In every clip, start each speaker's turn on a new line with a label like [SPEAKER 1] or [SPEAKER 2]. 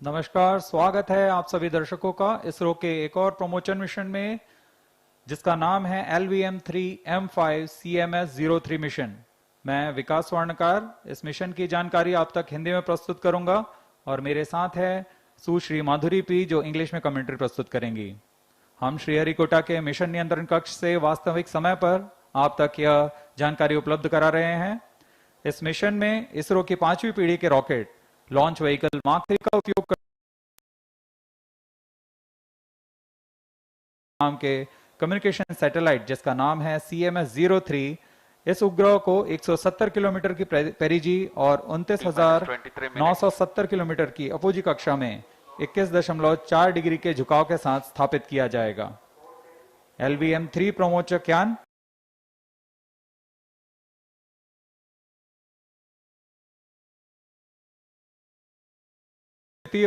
[SPEAKER 1] नमस्कार, स्वागत है आप सभी दर्शकों का इसरो के एक और प्रमोशन मिशन में, जिसका नाम है LMV3-M5 CMS-03 मिशन। मैं विकास स्वर्णकार इस मिशन की जानकारी आप तक हिंदी में प्रस्तुत करूंगा और मेरे साथ है सुश्री माधुरी पी, जो इंग्लिश में कमेंट्री प्रस्तुत करेंगी। हम श्रीहरिकोटा के मिशन नियंत्रण कक्ष से वास्तविक समय पर आप तक यह जानकारी उपलब्ध करा रहे हैं। इस मिशन में इसरो की 5वीं पीढ़ी के रॉकेट लॉन्च व्हीकल मार्क 3 का उपयोग कर नाम के कम्युनिकेशन सैटेलाइट, जिसका नाम है CMS-03, इस उपग्रह को 170 किलोमीटर की पेरिजी और 29,970 किलोमीटर की अपोजी कक्षा में 21.4 डिग्री के झुकाव के साथ स्थापित किया जाएगा। LVM-3 प्रमोचक यान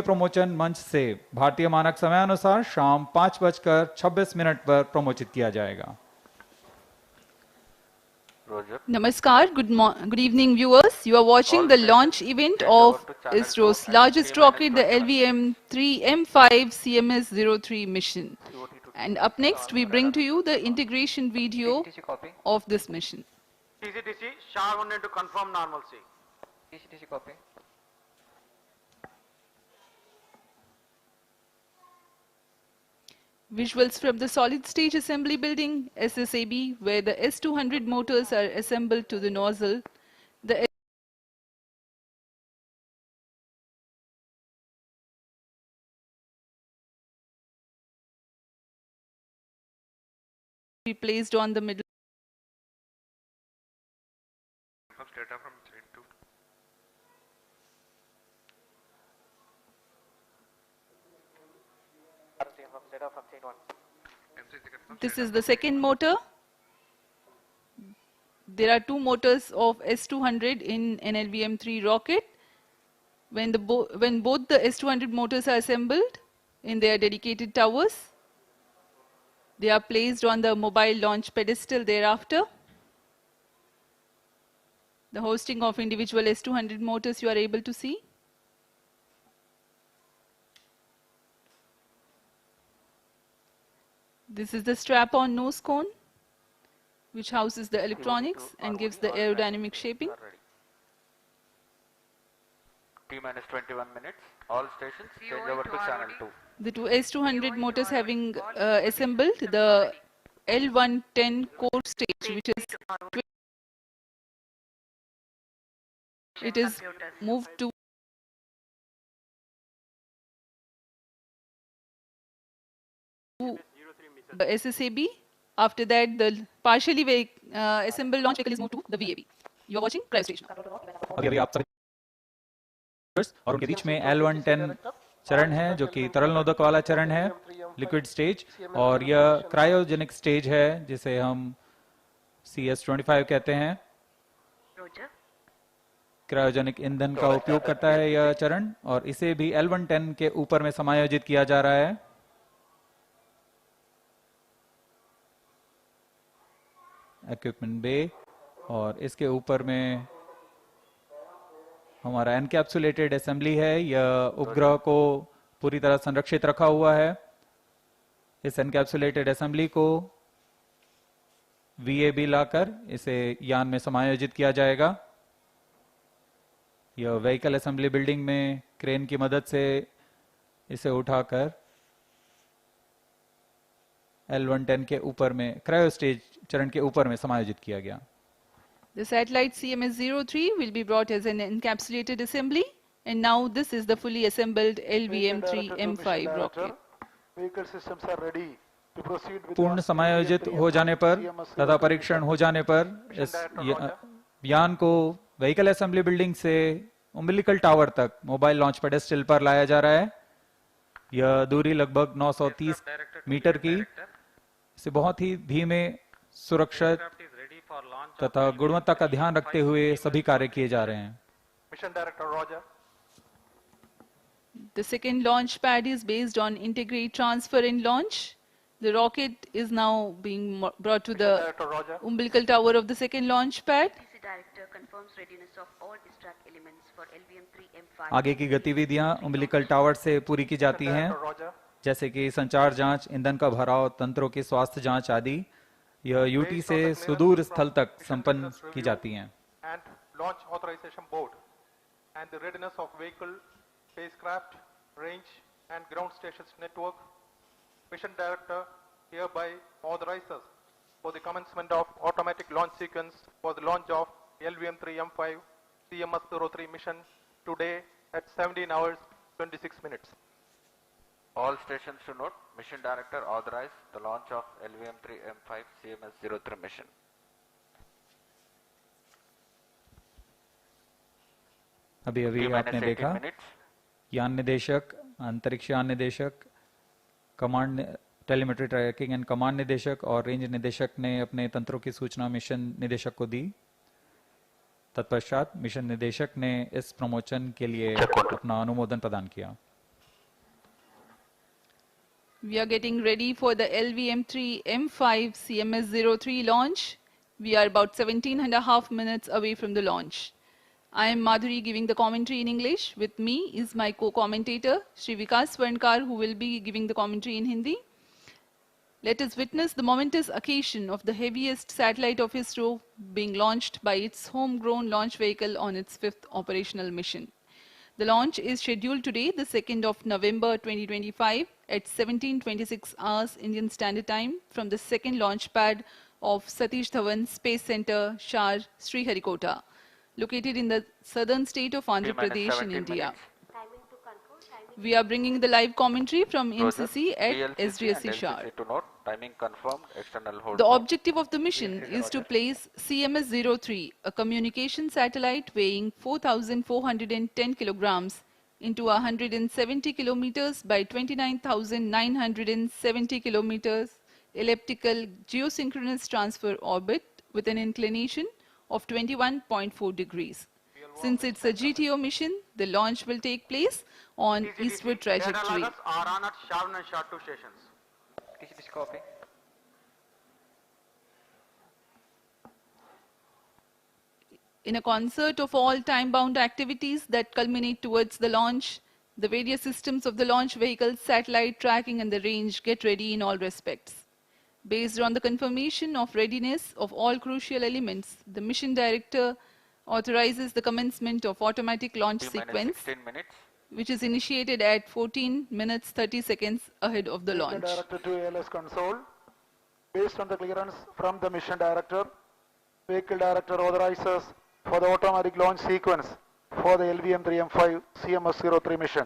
[SPEAKER 1] प्रमोचन मंच से भारतीय मानक समयानुसार शाम 5:26 पर प्रमोचित किया जाएगा।
[SPEAKER 2] Namaskar, good evening viewers. You are watching the launch event of ISRO's largest rocket, the LMV3-M5 CMS-03 mission. And up next, we bring to you the integration video of this mission.
[SPEAKER 3] TCTC, SHAR wanted to confirm normalcy.
[SPEAKER 4] TCTC copy.
[SPEAKER 2] Visuals from the solid stage assembly building, SSAB, where the S200 motors are assembled to the nozzle. The be placed on the middle.
[SPEAKER 3] Data from 3 to
[SPEAKER 2] This is the second motor. There are two motors of S200 in an LVM3 rocket. When both the S200 motors are assembled in their dedicated towers, they are placed on the mobile launch pedestal thereafter. The hosting of individual S200 motors you are able to see. This is the strap-on nose cone, which houses the electronics and gives the aerodynamic shaping.
[SPEAKER 3] T-minus 21 minutes. All stations change over to channel 2.
[SPEAKER 2] The two S200 motors having assembled, the L110 core stage, which is it is moved to the SSAB. After that, the partially assembled launch vehicle is moved to the VAB. You are watching cryo station.
[SPEAKER 1] अभी आप सभी और उनके बीच में L110 चरण है, जो कि तरल नोदक वाला चरण है, लिक्विड स्टेज, और यह क्रायोजेनिक स्टेज है, जिसे हम CS25 कहते हैं। क्रायोजेनिक ईंधन का उपयोग करता है यह चरण, और इसे भी L110 के ऊपर में समायोजित किया जा रहा है। इक्विपमेंट बे, और इसके ऊपर में हमारा एनकैप्सुलेटेड असेंबली है। यह उपग्रह को पूरी तरह संरक्षित रखा हुआ है। इस एनकैप्सुलेटेड असेंबली को VAB लाकर इसे यान में समायोजित किया जाएगा। यह व्हीकल असेंबली बिल्डिंग में क्रेन की मदद से इसे उठाकर L110 के ऊपर में क्रायो स्टेज चरण के ऊपर में समायोजित किया गया।
[SPEAKER 2] The satellite CMS-03 will be brought as an encapsulated assembly, and now this is the fully assembled LVM3-M5 rocket.
[SPEAKER 5] Vehicle systems are ready to proceed with
[SPEAKER 1] पूर्ण समायोजित हो जाने पर तथा परीक्षण हो जाने पर इस यान को व्हीकल असेंबली बिल्डिंग से उम्बिलिकल टावर तक मोबाइल लॉन्च पेडेस्टल पर लाया जा रहा है। यह दूरी लगभग 930 मीटर की, इसे बहुत ही धीमे, सुरक्षित तथा गुणवत्ता का ध्यान रखते हुए सभी कार्य किए जा रहे हैं।
[SPEAKER 5] Mission Director Roger.
[SPEAKER 2] The second launch pad is based on integrate, transfer and launch. The rocket is now being brought to the
[SPEAKER 5] Director Roger.
[SPEAKER 2] umbilical tower of the second launch pad.
[SPEAKER 4] Director confirms readiness of all distract elements for LVM3-M5.
[SPEAKER 1] आगे की गतिविधियां उम्बिलिकल tower से पूरी की जाती हैं,
[SPEAKER 5] Director Roger.
[SPEAKER 1] जैसे कि संचार जांच, ईंधन का भराव, तंत्रों की स्वास्थ्य जांच आदि। यह यूटी
[SPEAKER 5] Based
[SPEAKER 1] से
[SPEAKER 5] on the clearance
[SPEAKER 1] सुदूर
[SPEAKER 5] from
[SPEAKER 1] स्थल तक
[SPEAKER 5] Mission
[SPEAKER 1] संपन्न
[SPEAKER 5] Director's
[SPEAKER 1] की
[SPEAKER 5] review
[SPEAKER 1] जाती हैं।
[SPEAKER 5] And Launch Authorization Board and the readiness of vehicle, spacecraft, range and ground stations network, Mission Director hereby authorizes for the commencement of automatic launch sequence for the launch of LVM3-M5 CMS-03 mission today at 17 hours 26 minutes.
[SPEAKER 3] All stations to note, Mission Director authorized the launch of LVM3-M5 CMS-03 mission.
[SPEAKER 1] अभी अभी आपने देखा यान निदेशक, अंतरिक्ष यान निदेशक, command telemetry tracking and command निदेशक और रेंज निदेशक ने अपने तंत्रों की सूचना मिशन निदेशक को दी। तत्पश्चात मिशन निदेशक ने इस प्रमोशन के लिए अपना अनुमोदन प्रदान किया।
[SPEAKER 2] We are getting ready for the LVM3-M5 CMS-03 launch. We are about 17.5 minutes away from the launch. I am Madhuri giving the commentary in English. With me is my co-commentator, Shri Vikas Swarnkar, who will be giving the commentary in Hindi. Let us witness the momentous occasion of the heaviest satellite of ISRO being launched by its homegrown launch vehicle on its 5th operational mission. The launch is scheduled today, the 2nd of November 2025 at 17:26 hours Indian Standard Time from the second launch pad of Satish Dhawan Space Center, Shar, Sriharikota, located in the southern state of Andhra Pradesh in India. We are bringing the live commentary from MCC at SDSC Shar.
[SPEAKER 3] To note, timing confirmed, external hold.
[SPEAKER 2] The objective of the mission is to place CMS-03, a communication satellite weighing 4,410 kilograms, into a 170 kilometers by 29,970 kilometers elliptical geosynchronous transfer orbit with an inclination of 21.4 degrees. Since it's a GTO mission, the launch will take place on eastward trajectory.
[SPEAKER 5] Are on at Shar1 and Shar2 stations.
[SPEAKER 3] This copy.
[SPEAKER 2] In a concert of all time-bound activities that culminate towards the launch, the various systems of the launch vehicle, satellite tracking and the range get ready in all respects. Based on the confirmation of readiness of all crucial elements, the mission director authorizes the commencement of automatic launch sequence,
[SPEAKER 3] 16 minutes.
[SPEAKER 2] which is initiated at 14 minutes 30 seconds ahead of the
[SPEAKER 5] Mission
[SPEAKER 2] launch.
[SPEAKER 5] Director to ALS console. Based on the clearance from the Mission Director, Vehicle Director authorizes for the automatic launch sequence for the LVM3-M5 CMS-03 mission.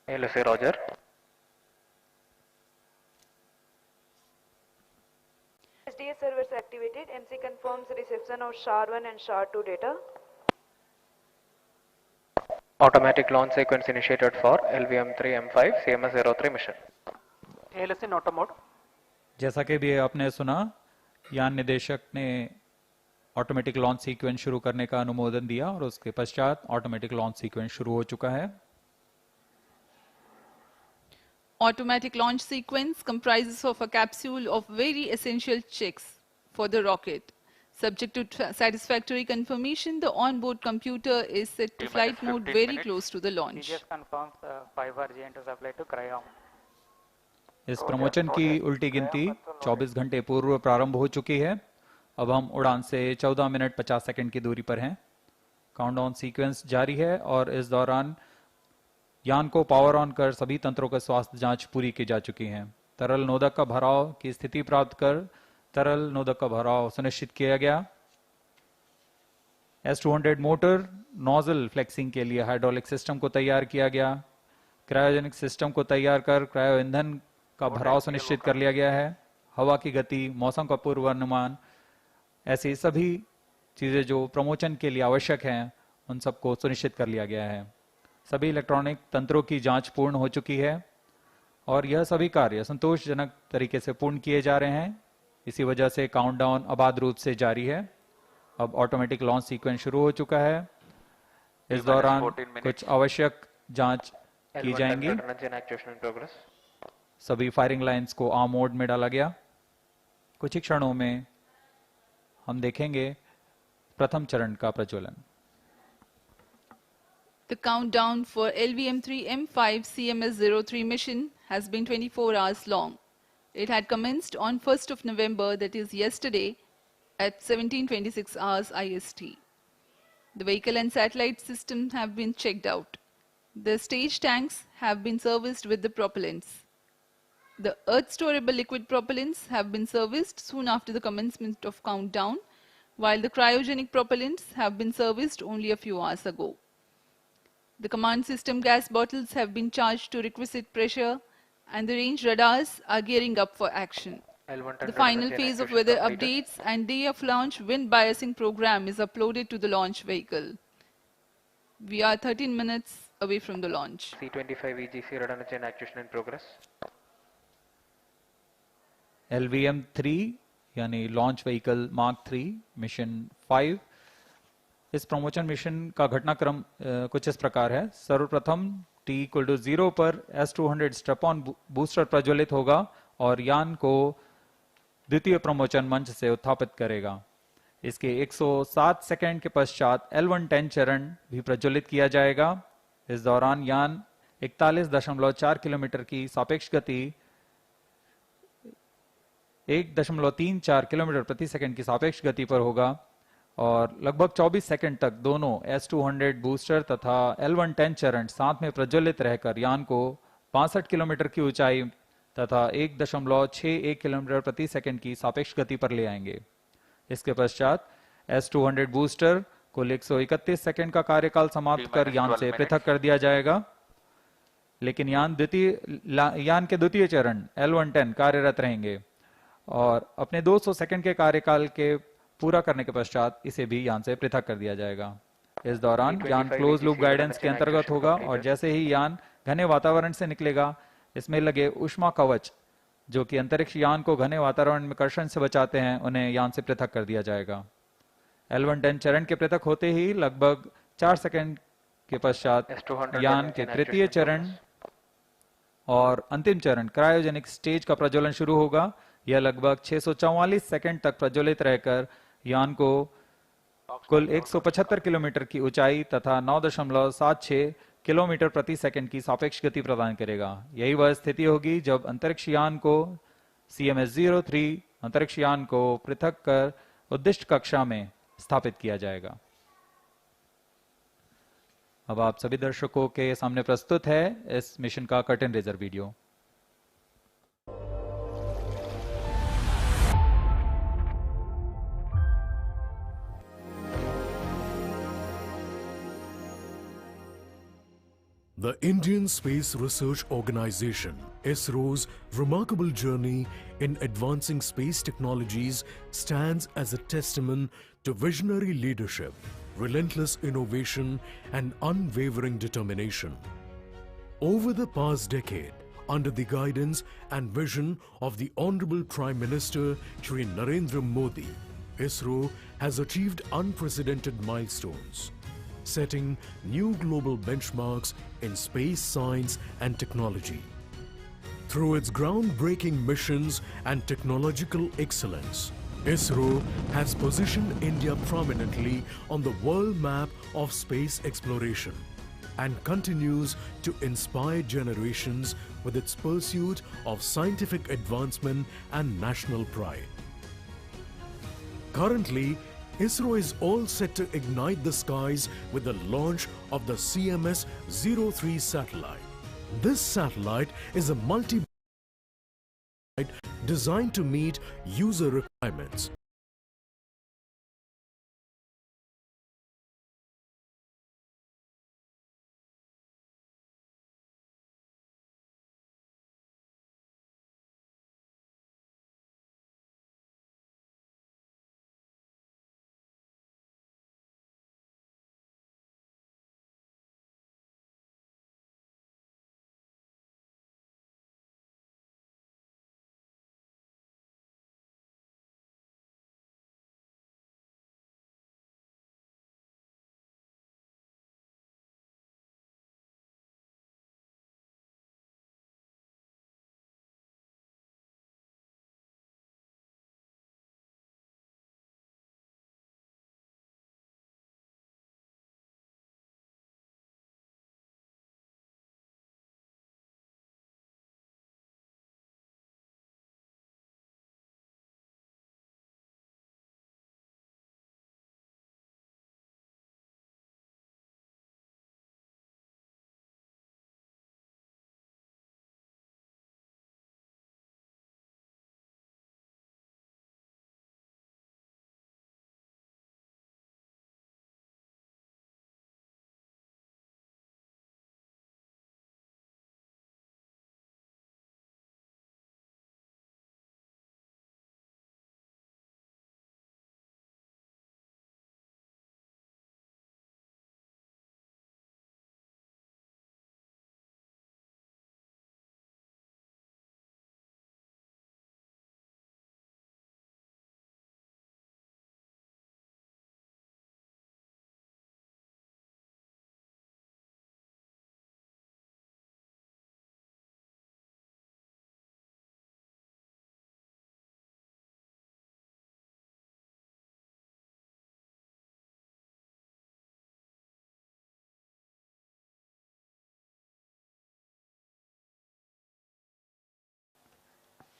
[SPEAKER 6] LSA Roger.
[SPEAKER 7] SDS servers activated. MC confirms reception of SHAR1 and SHAR2 data.
[SPEAKER 6] Automatic launch sequence initiated for LVM3-M5 CMS-03 mission.
[SPEAKER 5] ALS in auto mode.
[SPEAKER 1] जैसा कि भी आपने सुना, यान निदेशक ने automatic launch sequence शुरू करने का अनुमोदन दिया और उसके पश्चात ऑटोमेटिक लॉन्च सीक्वेंस शुरू हो चुका है।
[SPEAKER 2] Automatic launch sequence comprises of a capsule of very essential checks for the rocket. Subject to satisfactory confirmation, the onboard computer is set to flight mode very close to the launch.
[SPEAKER 8] confirms 5RG enter supply to Cryom.
[SPEAKER 1] इस promotion की उल्टी गिनती 24 घंटे पूर्व प्रारंभ हो चुकी है। अब हम उड़ान से 14 मिनट 50 सेकंड की दूरी पर हैं। काउंटडाउन सीक्वेंस जारी है और इस दौरान यान को पावर ऑन कर सभी तंत्रों का स्वास्थ्य जांच पूरी की जा चुकी है। तरल नोदक का भराव की स्थिति प्राप्त कर तरल नोदक का भराव सुनिश्चित किया गया। S200 मोटर नोजल फ्लेक्सिंग के लिए हाइड्रोलिक सिस्टम को तैयार किया गया। क्रायोजेनिक सिस्टम को तैयार कर क्रायो ईंधन का भराव सुनिश्चित कर लिया गया है। हवा की गति, मौसम का पूर्वानुमान, ऐसी सभी चीजें जो प्रमोशन के लिए आवश्यक हैं, उन सबको सुनिश्चित कर लिया गया है। सभी इलेक्ट्रॉनिक तंत्रों की जांच पूर्ण हो चुकी है और यह सभी कार्य संतोषजनक तरीके से पूर्ण किए जा रहे हैं। इसी वजह से काउंटडाउन अबाध रूप से जारी है। अब ऑटोमेटिक लॉन्च सीक्वेंस शुरू हो चुका है। इस दौरान कुछ आवश्यक जांच की जाएंगी। सभी फायरिंग लाइंस को आर्म मोड में डाला गया। कुछ ही क्षणों में हम देखेंगे प्रथम चरण का प्रज्वलन।
[SPEAKER 2] The countdown for LVM3-M5 CMS-03 mission has been 24 hours long. It had commenced on 1st of November, that is yesterday, at 17:26 hours IST. The vehicle and satellite system have been checked out. The stage tanks have been serviced with the propellants. The earth-storable liquid propellants have been serviced soon after the commencement of countdown, while the cryogenic propellants have been serviced only a few hours ago. The command system gas bottles have been charged to requisite pressure, and the range radars are gearing up for action. The final phase of weather updates and day of launch wind biasing program is uploaded to the launch vehicle. We are 13 minutes away from the launch.
[SPEAKER 6] C25 EGC radar chain actuation in progress.
[SPEAKER 1] LVM3 यानी launch vehicle mark 3 mission 5। इस promotion mission का घटनाक्रम कुछ इस प्रकार है। सर्वप्रथम t=0 पर S200 स्ट्रैप ऑन बूस्टर प्रज्वलित होगा और यान को द्वितीय प्रमोशन मंच से उत्थापित करेगा। इसके 107 सेकंड के पश्चात L110 चरण भी प्रज्वलित किया जाएगा। इस दौरान यान 41.4 किलोमीटर की सापेक्ष गति 1.34 किलोमीटर प्रति सेकंड की सापेक्ष गति पर होगा और लगभग 24 सेकंड तक दोनों S200 बूस्टर तथा L110 चरण साथ में प्रज्वलित रहकर यान को 65 किलोमीटर की ऊंचाई तथा 1.61 किलोमीटर प्रति सेकंड की सापेक्ष गति पर ले आएंगे। इसके पश्चात S200 बूस्टर कुल 131 सेकंड का कार्यकाल समाप्त कर यान से पृथक कर दिया जाएगा, लेकिन यान के द्वितीय चरण L110 कार्यरत रहेंगे और अपने 200 सेकंड के कार्यकाल के पूरा करने के पश्चात इसे भी यान से पृथक कर दिया जाएगा। इस दौरान यान क्लोज लूप गाइडेंस के अंतर्गत होगा और जैसे ही यान घने वातावरण से निकलेगा, इसमें लगे ऊष्मा कवच जो कि अंतरिक्ष यान को घने वातावरण में कर्षण से बचाते हैं, उन्हें यान से पृथक कर दिया जाएगा। L110 चरण के पृथक होते ही लगभग 4 सेकंड के पश्चात यान के तृतीय चरण और अंतिम चरण क्रायोजेनिक स्टेज का प्रज्वलन शुरू होगा। यह लगभग 644 सेकंड तक प्रज्वलित रहकर यान को कुल 175 किलोमीटर की ऊंचाई तथा 9.76 किलोमीटर प्रति सेकंड की सापेक्ष गति प्रदान करेगा। यही वह स्थिति होगी जब अंतरिक्ष यान को CMS-03 अंतरिक्ष यान को पृथक कर उद्दिष्ट कक्षा में स्थापित किया जाएगा। अब आप सभी दर्शकों के सामने प्रस्तुत है इस मिशन का curtain raiser video.
[SPEAKER 9] The Indian Space Research Organization, ISRO's remarkable journey in advancing space technologies stands as a testament to visionary leadership, relentless innovation, and unwavering determination. Over the past decade, under the guidance and vision of the Honorable Prime Minister Shri Narendra Modi, ISRO has achieved unprecedented milestones, setting new global benchmarks in space science and technology. Through its groundbreaking missions and technological excellence, ISRO has positioned India prominently on the world map of space exploration and continues to inspire generations with its pursuit of scientific advancement and national pride. Currently, ISRO is all set to ignite the skies with the launch of the CMS-03 satellite. This satellite is a multi-satellite designed to meet user requirements.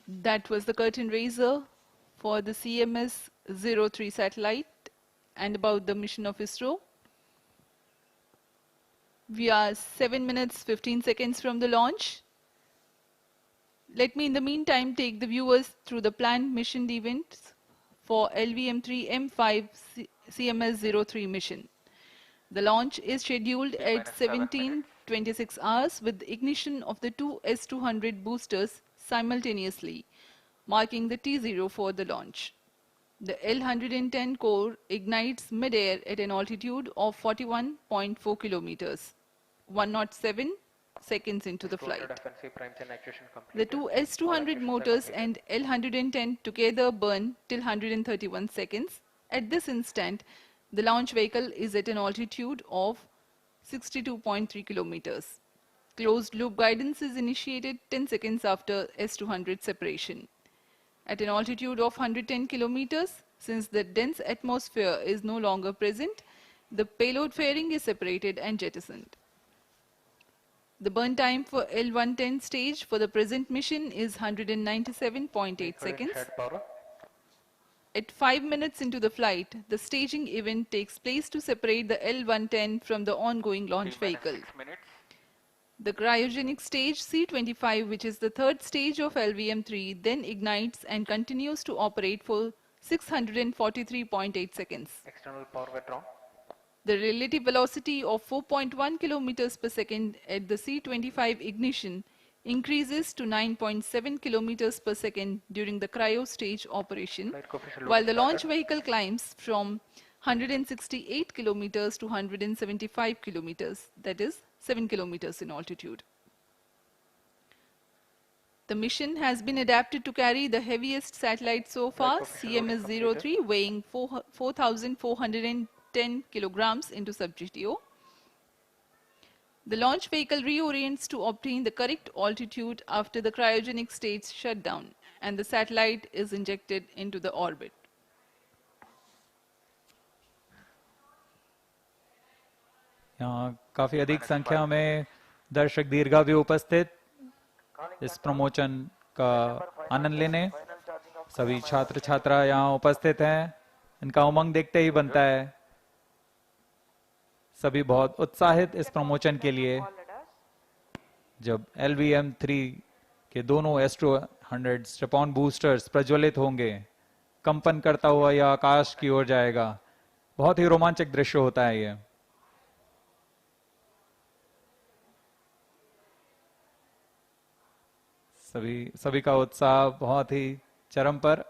[SPEAKER 2] That was the curtain raiser for the CMS-03 satellite and about the mission of ISRO. We are 7 minutes 15 seconds from the launch. Let me in the meantime take the viewers through the planned mission events for LMV3-M5 CMS-03 mission. The launch is scheduled at 17:26 hours with the ignition of the two S200 boosters simultaneously, marking the T0 for the launch. The L110 core ignites mid-air at an altitude of 41.4 kilometers, 107 seconds into the flight. The two S200 motors and L110 together burn till 131 seconds. At this instant, the launch vehicle is at an altitude of 62.3 kilometers. Closed loop guidance is initiated 10 seconds after S200 separation. At an altitude of 110 kilometers, since the dense atmosphere is no longer present, the payload fairing is separated and jettisoned. The burn time for L110 stage for the present mission is 197.8 seconds. At 5 minutes into the flight, the staging event takes place to separate the L110 from the ongoing launch vehicle. The cryogenic stage C25, which is the third stage of LVM3, then ignites and continues to operate for 643.8 seconds.
[SPEAKER 6] External power withdrawn.
[SPEAKER 2] The relative velocity of 4.1 kilometers per second at the C25 ignition increases to 9.7 kilometers per second during the cryo stage operation, while the launch vehicle climbs from 168 kilometers to 175 kilometers, that is 7 kilometers in altitude. The mission has been adapted to carry the heaviest satellite so far, CMS-03, weighing 4,410 kilograms into sub-GTO. The launch vehicle reorients to obtain the correct altitude after the cryogenic stage shutdown, and the satellite is injected into the orbit.
[SPEAKER 1] यहाँ काफी अधिक संख्या में दर्शक दीर्घा भी उपस्थित इस प्रमोशन का आनंद लेने सभी छात्र छात्रा यहाँ उपस्थित हैं। इनका उमंग देखते ही बनता है। सभी बहुत उत्साहित इस प्रमोशन के लिए। जब LVM3 के दोनों S200 स्ट्रैप-ऑन बूस्टर्स प्रज्वलित होंगे, कंपन करता हुआ यह आकाश की ओर जाएगा। बहुत ही रोमांचक दृश्य होता है ये। सभी का उत्साह बहुत ही चरम पर।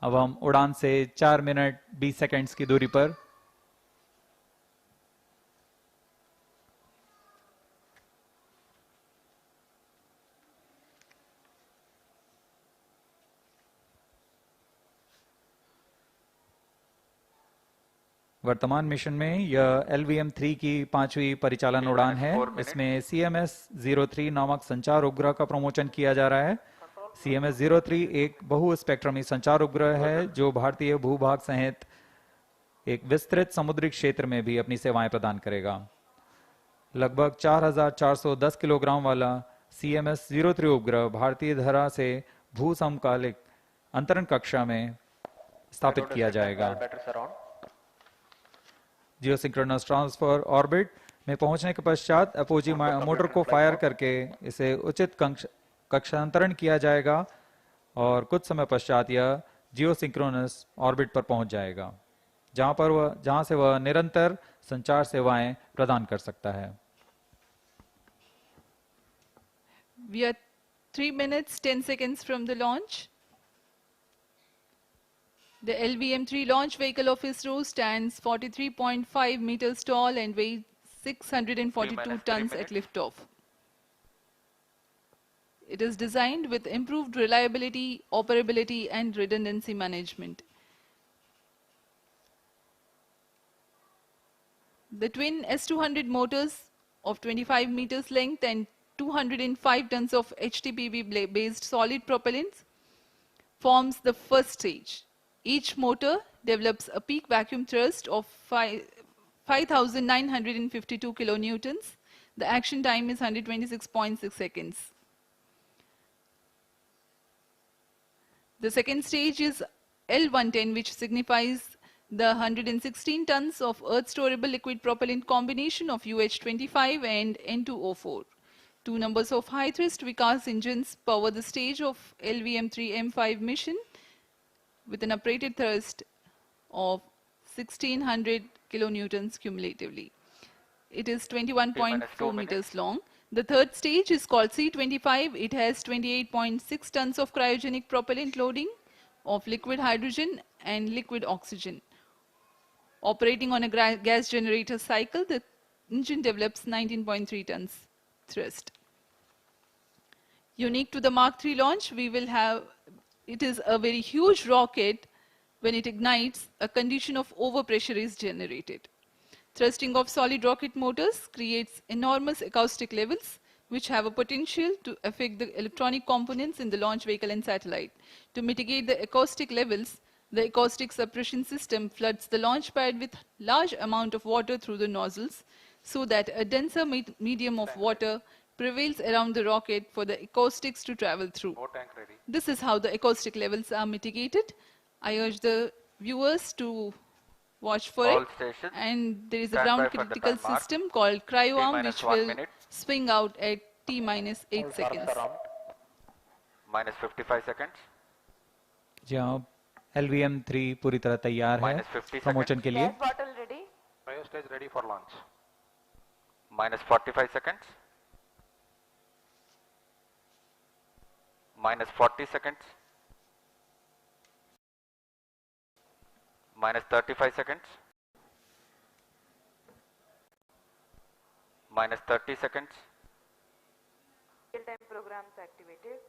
[SPEAKER 1] अब हम उड़ान से 4 मिनट 20 सेकंड्स की दूरी पर। वर्तमान मिशन में यह LVM3 की 5वीं परिचालन उड़ान है। इसमें CMS-03 नामक संचार उपग्रह का प्रमोशन किया जा रहा है। CMS-03 एक बहु स्पेक्ट्रमी संचार उपग्रह है जो भारतीय भूभाग सहित एक विस्तृत समुद्री क्षेत्र में भी अपनी सेवाएं प्रदान करेगा। लगभग 4,410 किलोग्राम वाला CMS-03 उपग्रह भारतीय धरा से भू समकालिक अंतरण कक्षा में स्थापित किया जाएगा। जियोसिंक्रोनस ट्रांसफर ऑर्बिट में पहुंचने के पश्चात अपोजी मोटर को फायर करके इसे उचित कक्षांतरण किया जाएगा और कुछ समय पश्चात यह जियोसिंक्रोनस ऑर्बिट पर पहुंच जाएगा, जहां से वह निरंतर संचार सेवाएं प्रदान कर सकता है।
[SPEAKER 2] We are 3 minutes 10 seconds from the launch. The LVM3 launch vehicle of ISRO stands 43.5 meters tall and weighs 642 tons at liftoff. It is designed with improved reliability, operability, and redundancy management. The twin S200 motors of 25 meters length and 205 tons of HTPB-based solid propellants forms the first stage. Each motor develops a peak vacuum thrust of 5,952 kilonewtons. The action time is 126.6 seconds. The second stage is L110, which signifies the 116 tons of earth storable liquid propellant combination of UH-25 and N2O4. Two numbers of high thrust Vikas engines power the stage of LVM3-M5 mission with an operated thrust of 1600 kilonewtons cumulatively. It is 21.4 meters long. The third stage is called C25. It has 28.6 tons of cryogenic propellant loading of liquid hydrogen and liquid oxygen. Operating on a gas generator cycle, the engine develops 19.3 tons thrust. Unique to the Mark III launch, it is a very huge rocket. When it ignites, a condition of overpressure is generated. Thrusting of solid rocket motors creates enormous acoustic levels, which have a potential to affect the electronic components in the launch vehicle and satellite. To mitigate the acoustic levels, the acoustic suppression system floods the launch pad with large amount of water through the nozzles, so that a denser medium of water prevails around the rocket for the acoustics to travel through. This is how the acoustic levels are mitigated. I urge the viewers to watch for it. And there is a ground critical system called cryo arm, which will swing out at T-8 seconds.
[SPEAKER 3] Minus 55 seconds.
[SPEAKER 1] जी हाँ, LVM3 पूरी तरह तैयार है promotion के लिए.
[SPEAKER 7] bottle ready.
[SPEAKER 5] Cryo stage ready for launch.
[SPEAKER 3] Minus 45 seconds. Minus 40 seconds. Minus 35 seconds. Minus 30 seconds.
[SPEAKER 7] Real-time programs activated.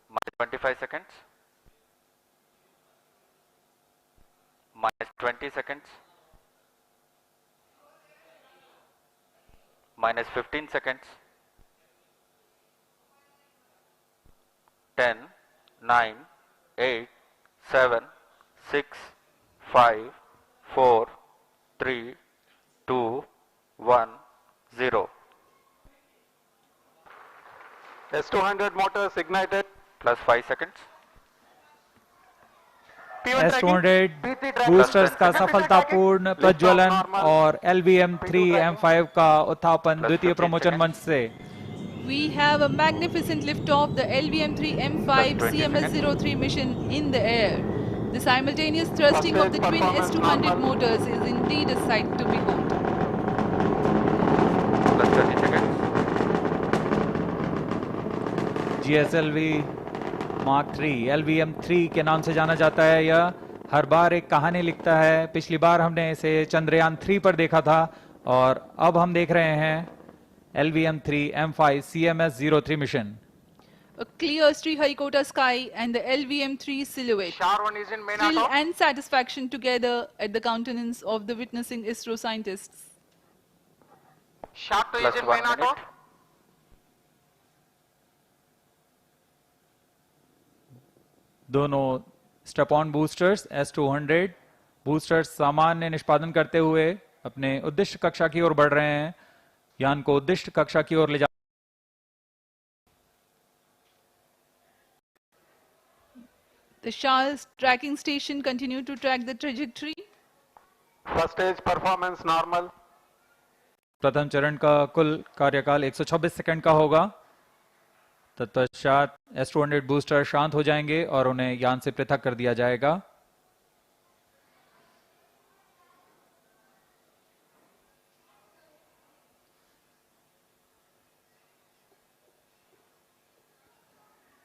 [SPEAKER 3] Minus 25 seconds. Minus 20 seconds. Minus 15 seconds. 10, 9, 8, 7, 6, 5, 4, 3, 2, 1, 0.
[SPEAKER 5] S200 motors ignited.
[SPEAKER 3] Plus 5 seconds.
[SPEAKER 1] S200 boosters का सफलतापूर्ण प्रज्वलन और LVM3-M5 का उत्थापन द्वितीय promotion मंच से.
[SPEAKER 2] We have a magnificent liftoff, the LVM3-M5 CMS-03 mission in the air. The simultaneous thrusting of the twin S200 motors is indeed a sight to behold.
[SPEAKER 3] Plus 30 seconds.
[SPEAKER 1] GSLV Mark III LVM3 के नाम से जाना जाता है. यह हर बार एक कहानी लिखता है. पिछली बार हमने इसे चंद्रयान 3 पर देखा था और अब हम देख रहे हैं LVM3-M5 CMS-03 mission.
[SPEAKER 2] A clear Sriharikota sky and the LVM3 silhouette. Thrill and satisfaction together at the countenance of the witnessing ISRO scientists.
[SPEAKER 5] Sharp to
[SPEAKER 3] Plus
[SPEAKER 5] engine
[SPEAKER 3] 1
[SPEAKER 5] main auto.
[SPEAKER 3] minute.
[SPEAKER 1] दोनों step on boosters S200 boosters सामान्य निष्पादन करते हुए अपने उद्दिष्ट कक्षा की ओर बढ़ रहे हैं. यान को उद्दिष्ट कक्षा की ओर ले जा.
[SPEAKER 2] The SHA's tracking station continued to track the trajectory.
[SPEAKER 5] First stage performance normal.
[SPEAKER 1] प्रथम चरण का कुल कार्यकाल 126 सेकंड का होगा. तत्पश्चात S200 बूस्टर शांत हो जाएंगे और उन्हें यान से पृथक कर दिया जाएगा.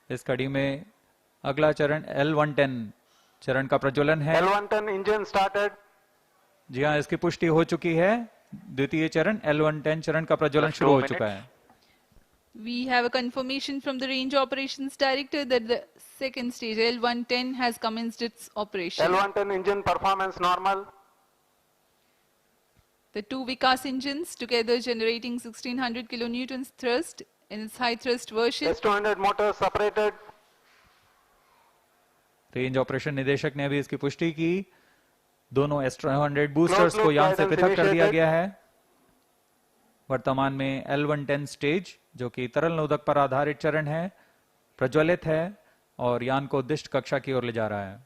[SPEAKER 1] इस कड़ी में अगला चरण L110 चरण का प्रज्वलन है.
[SPEAKER 5] L110 engine started.
[SPEAKER 1] जी हाँ, इसकी पुष्टि हो चुकी है. द्वितीय चरण L110 चरण का प्रज्वलन शुरू हो चुका है.
[SPEAKER 2] We have a confirmation from the range operations director that the second stage L110 has commenced its operation.
[SPEAKER 5] L110 engine performance normal.
[SPEAKER 2] The two Vikas engines together generating 1600 kilonewtons thrust in its high thrust version.
[SPEAKER 5] S200 motors separated.
[SPEAKER 1] Range operation निदेशक ने अभी इसकी पुष्टि की. दोनों S200 boosters को यान से पृथक कर दिया गया है. वर्तमान में L110 स्टेज जो कि तरल नोदक पर आधारित चरण है प्रज्वलित है और यान को उद्दिष्ट कक्षा की ओर ले जा रहा है।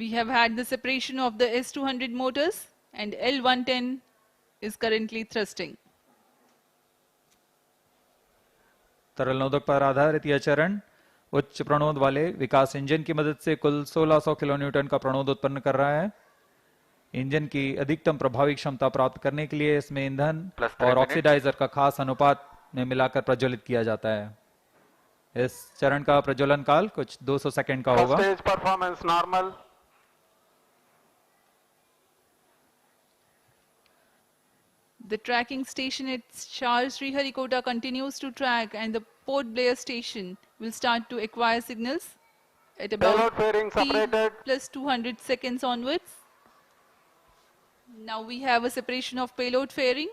[SPEAKER 2] We have had the separation of the S200 motors and L110 is currently thrusting.
[SPEAKER 1] तरल नोदक पर आधारित यह चरण उच्च प्रणोद वाले विकास इंजन की मदद से कुल 1600 किलोन्यूटन का प्रणोद उत्पन्न कर रहा है। इंजन की अधिकतम प्रभावी क्षमता प्राप्त करने के लिए इसमें ईंधन और ऑक्सीडाइजर का खास अनुपात में मिलाकर प्रज्वलित किया जाता है। इस चरण का प्रज्वलन काल कुछ 200 सेकंड का होगा।
[SPEAKER 5] First stage performance normal.
[SPEAKER 2] The tracking station at Sriharikota continues to track and the Port Blair station will start to acquire signals at about plus 200 seconds onwards. Now we have a separation of payload fairing.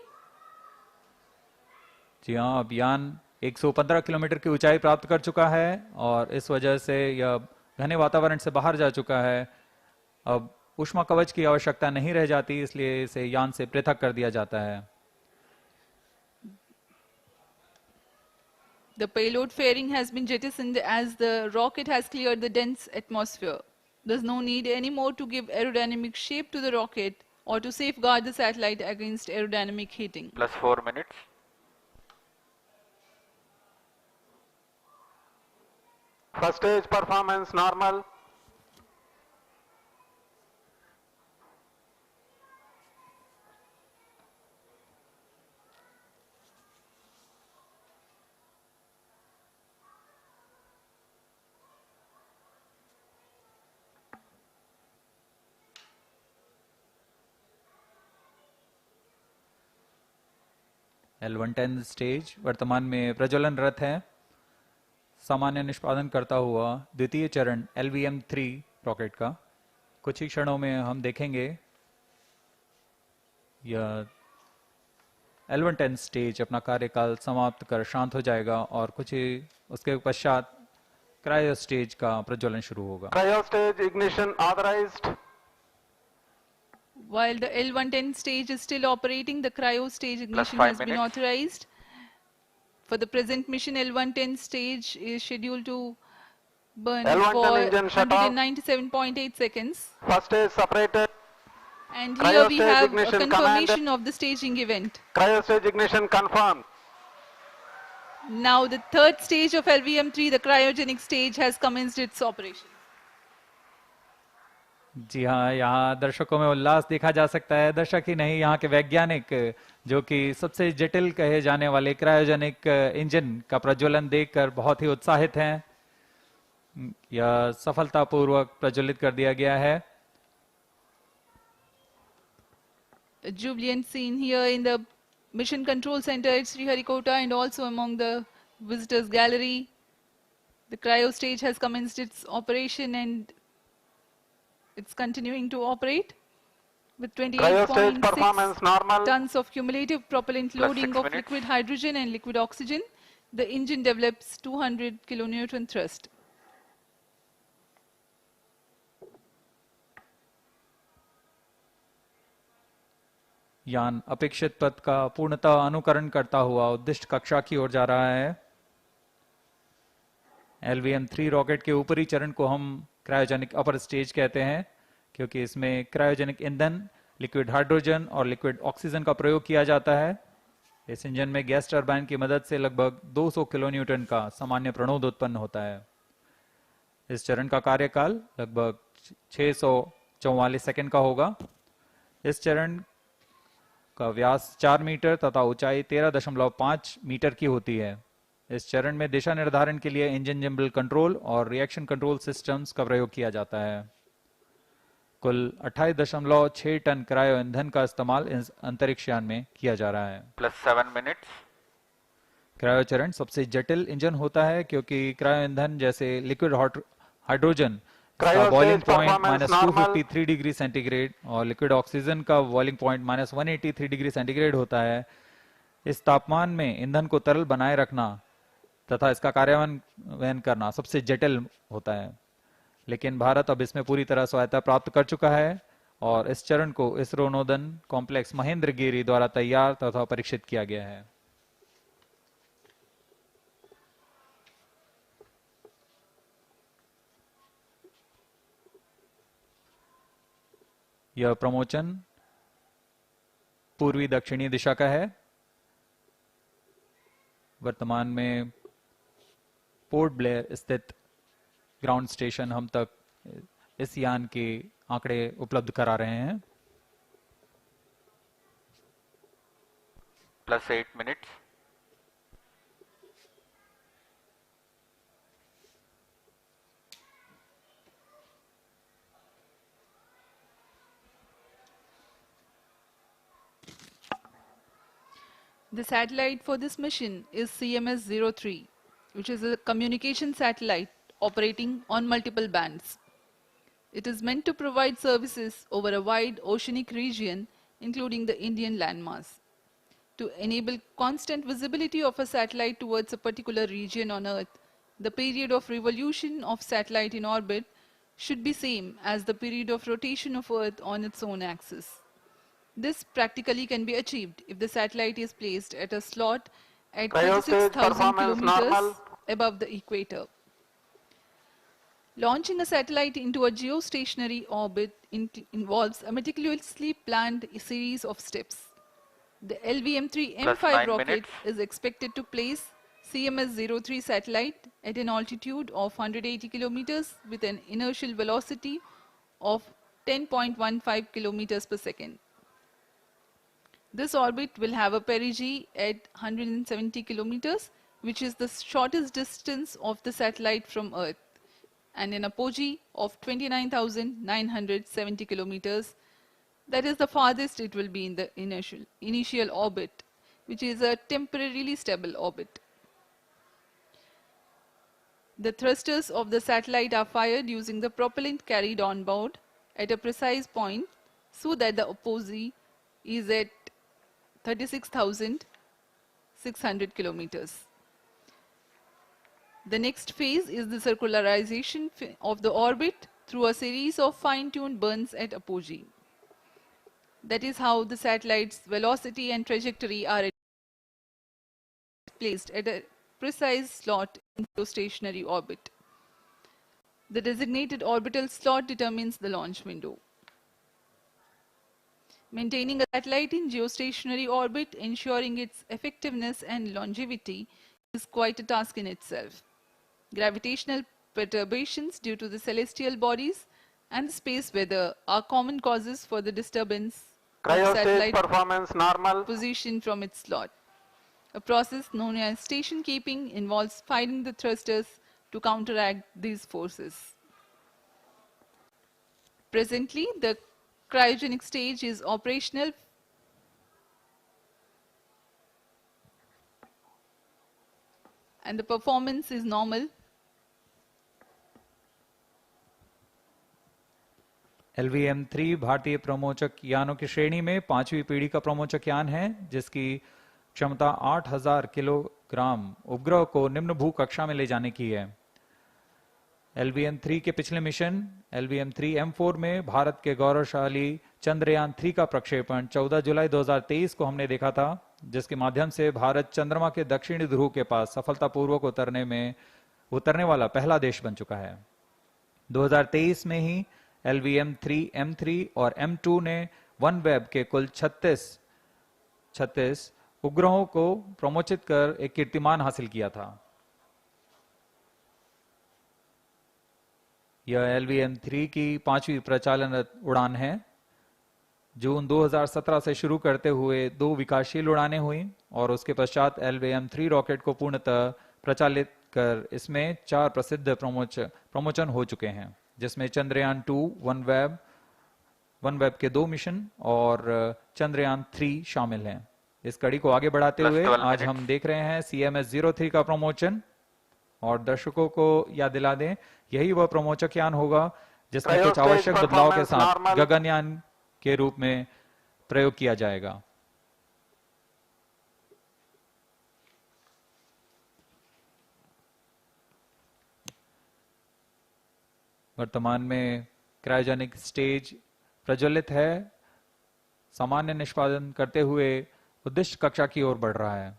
[SPEAKER 1] जी हाँ, अब यान 115 kilometre की ऊंचाई प्राप्त कर चुका है और इस वजह से यह घने वातावरण से बाहर जा चुका है। अब ऊष्मा कवच की आवश्यकता नहीं रह जाती, इसलिए इसे यान से पृथक कर दिया जाता है।
[SPEAKER 2] The payload fairing has been jettisoned as the rocket has cleared the dense atmosphere. There's no need anymore to give aerodynamic shape to the rocket or to safeguard the satellite against aerodynamic heating.
[SPEAKER 3] Plus 4 minutes.
[SPEAKER 5] First stage performance normal.
[SPEAKER 1] L110 stage वर्तमान में प्रज्वलनरत है। सामान्य निष्पादन करता हुआ द्वितीय चरण LVM-3 rocket का कुछ ही क्षणों में हम देखेंगे। यह L110 स्टेज अपना कार्यकाल समाप्त कर शांत हो जाएगा और कुछ ही उसके पश्चात क्रायो स्टेज का प्रज्वलन शुरू होगा।
[SPEAKER 5] Cryo stage ignition authorized.
[SPEAKER 2] While the L110 stage is still operating, the cryo stage ignition has been authorized. For the present mission, L110 stage is scheduled to burn for 197.8 seconds.
[SPEAKER 5] First stage separated.
[SPEAKER 2] And here we have a confirmation of the staging event.
[SPEAKER 5] Cryo stage ignition confirmed.
[SPEAKER 2] Now the third stage of LVM3, the cryogenic stage, has commenced its operation.
[SPEAKER 1] जी हाँ, यहाँ दर्शकों में उल्लास देखा जा सकता है। दर्शक ही नहीं, यहाँ के वैज्ञानिक जो कि सबसे जटिल कहे जाने वाले क्रायोजेनिक इंजन का प्रज्वलन देखकर बहुत ही उत्साहित हैं। यह सफलतापूर्वक प्रज्वलित कर दिया गया है।
[SPEAKER 2] A jubilant scene here in the mission control center at Sriharikota and also among the visitors gallery. The cryo stage has commenced its operation and it's continuing to operate with 28.6 tons of cumulative propellant loading of liquid hydrogen and liquid oxygen. The engine develops 200 kilonewton thrust.
[SPEAKER 1] यान अपेक्षित पथ का पूर्णतः अनुकरण करता हुआ उद्दिष्ट कक्षा की ओर जा रहा है। LVM-3 रॉकेट के ऊपरी चरण को हम क्रायोजेनिक अपर स्टेज कहते हैं, क्योंकि इसमें क्रायोजेनिक ईंधन, लिक्विड हाइड्रोजन और लिक्विड ऑक्सीजन का प्रयोग किया जाता है। इस इंजन में गैस टरबाइन की मदद से लगभग 200 किलोन्यूटन का सामान्य प्रणोद उत्पन्न होता है। इस चरण का कार्यकाल लगभग 644 सेकंड का होगा। इस चरण का व्यास 4 मीटर तथा ऊंचाई 13.5 मीटर की होती है। इस चरण में दिशा निर्धारण के लिए इंजन जिम्बल कंट्रोल और रिएक्शन कंट्रोल सिस्टम्स का प्रयोग किया जाता है। कुल 28.6 टन क्रायो ईंधन का इस्तेमाल इस अंतरिक्ष यान में किया जा रहा है।
[SPEAKER 3] Plus 7 minutes.
[SPEAKER 1] क्रायो चरण सबसे जटिल इंजन होता है, क्योंकि क्रायो ईंधन जैसे लिक्विड हाइड्रोजन का बॉइलिंग पॉइंट -253 डिग्री सेंटीग्रेड और लिक्विड ऑक्सीजन का बॉइलिंग पॉइंट -183 डिग्री सेंटीग्रेड होता है। इस तापमान में ईंधन को तरल बनाए रखना तथा इसका कार्यान्वयन करना सबसे जटिल होता है, लेकिन भारत अब इसमें पूरी तरह स्वायत्ता प्राप्त कर चुका है और इस चरण को इसरो नोदन कॉम्प्लेक्स महेंद्रगिरी द्वारा तैयार तथा परीक्षित किया गया है। यह प्रमोचन पूर्वी दक्षिणी दिशा का है। वर्तमान में पोर्ट ब्लेयर स्थित ग्राउंड स्टेशन हम तक इस यान के आंकड़े उपलब्ध करा रहे हैं।
[SPEAKER 3] +8 minutes.
[SPEAKER 2] The satellite for this mission is CMS-03, which is a communication satellite operating on multiple bands. It is meant to provide services over a wide oceanic region, including the Indian landmass. To enable constant visibility of a satellite towards a particular region on Earth, the period of revolution of satellite in orbit should be same as the period of rotation of Earth on its own axis. This practically can be achieved if the satellite is placed at a slot at 36,000 kilometers above the equator. Launching a satellite into a geostationary orbit involves a meticulously planned series of steps. The LMV3-M5 rocket is expected to place CMS-03 satellite at an altitude of 180 kilometers with an inertial velocity of 10.15 kilometers per second. This orbit will have a perigee at 170 kilometers, which is the shortest distance of the satellite from Earth, and an apogee of 29,970 kilometers. That is the farthest it will be in the initial orbit, which is a temporarily stable orbit. The thrusters of the satellite are fired using the propellant carried on board at a precise point so that the apogee is at 36,600 kilometers. The next phase is the circularization of the orbit through a series of fine-tuned burns at apogee. That is how the satellite's velocity and trajectory are placed at a precise slot in geostationary orbit. The designated orbital slot determines the launch window. Maintaining a satellite in geostationary orbit, ensuring its effectiveness and longevity, is quite a task in itself. Gravitational perturbations due to the celestial bodies and the space weather are common causes for the disturbance of the satellite
[SPEAKER 3] performance normal.
[SPEAKER 2] position from its slot. A process known as station keeping involves firing the thrusters to counteract these forces. Presently, the cryogenic stage is operational and the performance is normal.
[SPEAKER 1] LVM-3 भारतीय प्रमोचक यानों की श्रेणी में 5वीं पीढ़ी का प्रमोचक यान है, जिसकी क्षमता 8,000 किलोग्राम उपग्रह को निम्न भू कक्षा में ले जाने की है। LVM-3 के पिछले मिशन LMV3-M4 में भारत के गौरवशाली चंद्रयान 3 का प्रक्षेपण 14 जुलाई 2023 को हमने देखा था, जिसके माध्यम से भारत चंद्रमा के दक्षिणी ध्रुव के पास सफलतापूर्वक उतरने वाला पहला देश बन चुका है। 2023 में ही LVM3-M3 और M2 ने OneWeb के कुल 36 उपग्रहों को प्रमोचित कर एक कीर्तिमान हासिल किया था। यह LVM-3 की 5वीं प्रचालन उड़ान है। जून 2017 से शुरू करते हुए 2 विकासशील उड़ानें हुई और उसके पश्चात LVM-3 रॉकेट को पूर्णतः प्रचालित कर इसमें 4 प्रसिद्ध प्रमोचन हो चुके हैं, जिसमें चंद्रयान 2, OneWeb के 2 मिशन और चंद्रयान 3 शामिल हैं। इस कड़ी को आगे बढ़ाते हुए आज हम देख रहे हैं CMS-03 का प्रमोचन, और दर्शकों को याद दिला दें, यही वह प्रमोचक यान होगा जिसमें कुछ आवश्यक बदलाव के साथ गगनयान के रूप में प्रयोग किया जाएगा। वर्तमान में क्रायोजेनिक स्टेज प्रज्वलित है, सामान्य निष्पादन करते हुए उद्दिष्ट कक्षा की ओर बढ़ रहा है।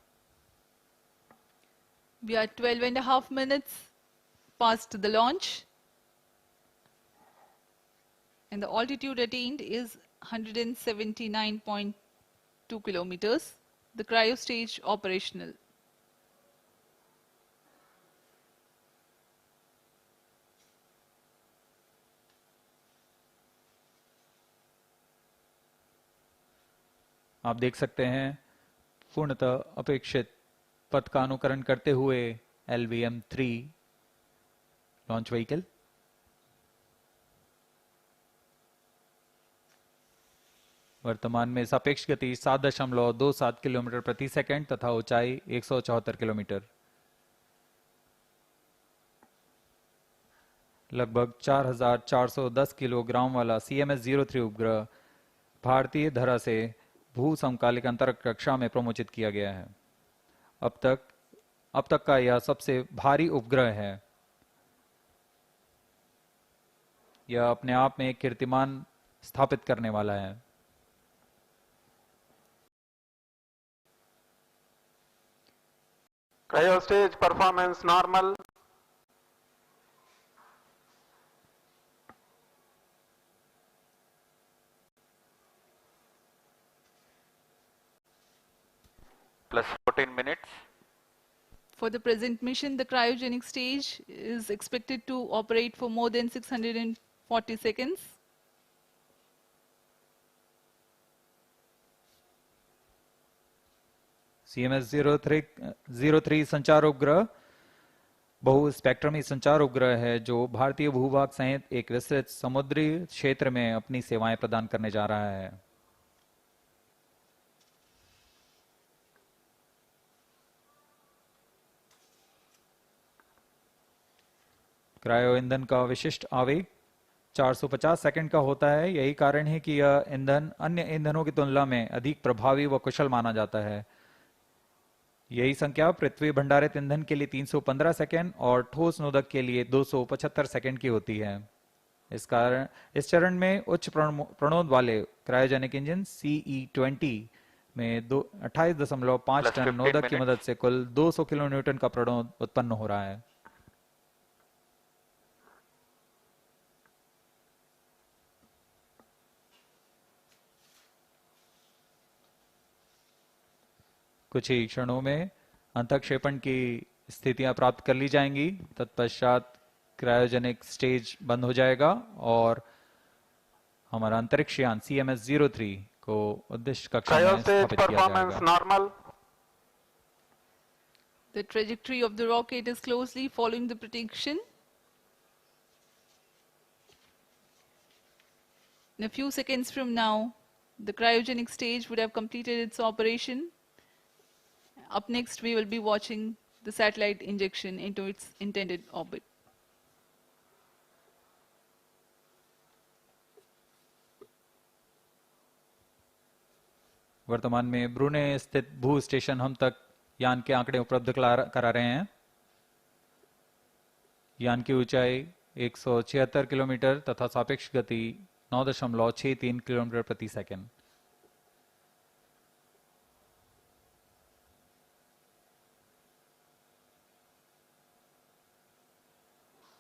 [SPEAKER 2] We are 12.5 minutes past the launch and the altitude attained is 179.2 kilometers. The cryo stage operational.
[SPEAKER 1] आप देख सकते हैं पूर्णतः अपेक्षित पथ का अनुकरण करते हुए LVM-3 लॉन्च व्हीकल। वर्तमान में सापेक्ष गति 7.27 किलोमीटर प्रति सेकंड तथा ऊंचाई 174 किलोमीटर। लगभग 4,410 किलोग्राम वाला CMS-03 उपग्रह भारतीय धरा से भू समकालिक अंतरिक्ष कक्षा में प्रमोचित किया गया है। अब तक का यह सबसे भारी उपग्रह है। यह अपने आप में एक कीर्तिमान स्थापित करने वाला है।
[SPEAKER 5] Cryo stage performance normal.
[SPEAKER 3] Plus 14 minutes.
[SPEAKER 2] For the present mission, the cryogenic stage is expected to operate for more than 640 seconds.
[SPEAKER 1] CMS-03 संचार उपग्रह बहु स्पेक्ट्रमी संचार उपग्रह है जो भारतीय भूभाग सहित एक विस्तृत समुद्री क्षेत्र में अपनी सेवाएं प्रदान करने जा रहा है। क्रायो ईंधन का विशिष्ट आवेग 450 सेकंड का होता है। यही कारण है कि यह ईंधन अन्य ईंधनों की तुलना में अधिक प्रभावी व कुशल माना जाता है। यही संख्या पृथ्वी भंडारित ईंधन के लिए 315 सेकंड और ठोस नोदक के लिए 275 सेकंड की होती है। इस चरण में उच्च प्रणोद वाले क्रायोजेनिक इंजन CE-20 में 28.5 टन नोदक की मदद से कुल 200 किलो न्यूटन का प्रणोद उत्पन्न हो रहा है। कुछ ही क्षणों में अंतःक्षेपण की स्थितियां प्राप्त कर ली जाएंगी। तत्पश्चात क्रायोजेनिक स्टेज बंद हो जाएगा और हमारा अंतरिक्ष यान CMS-03 को उद्देश्य कक्षा में स्थापित किया जाएगा।
[SPEAKER 2] The trajectory of the rocket is closely following the prediction. In a few seconds from now, the cryogenic stage would have completed its operation. Up next, we will be watching the satellite injection into its intended orbit.
[SPEAKER 1] वर्तमान में ब्रूने स्थित भू station हम तक यान के आंकड़े उपलब्ध करा रहे हैं। यान की ऊंचाई 176 किलोमीटर तथा सापेक्ष गति 9.63 किलोमीटर प्रति सेकंड।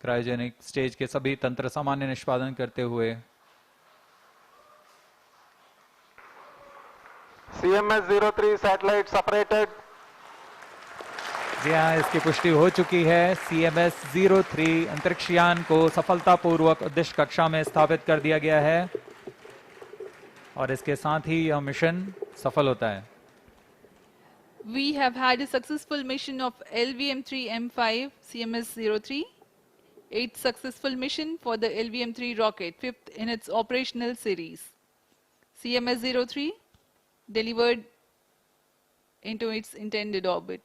[SPEAKER 1] क्रायोजेनिक स्टेज के सभी तंत्र सामान्य निष्पादन करते हुए
[SPEAKER 5] CMS-03 satellite separated.
[SPEAKER 1] जी हाँ, इसकी पुष्टि हो चुकी है। CMS-03 अंतरिक्ष यान को सफलतापूर्वक उद्देश्य कक्षा में स्थापित कर दिया गया है और इसके साथ ही यह मिशन सफल होता है।
[SPEAKER 2] We have had a successful mission of LMV3-M5 CMS-03. 8th successful mission for the LMV3 rocket, 5th in its operational series. CMS-03 delivered into its intended orbit.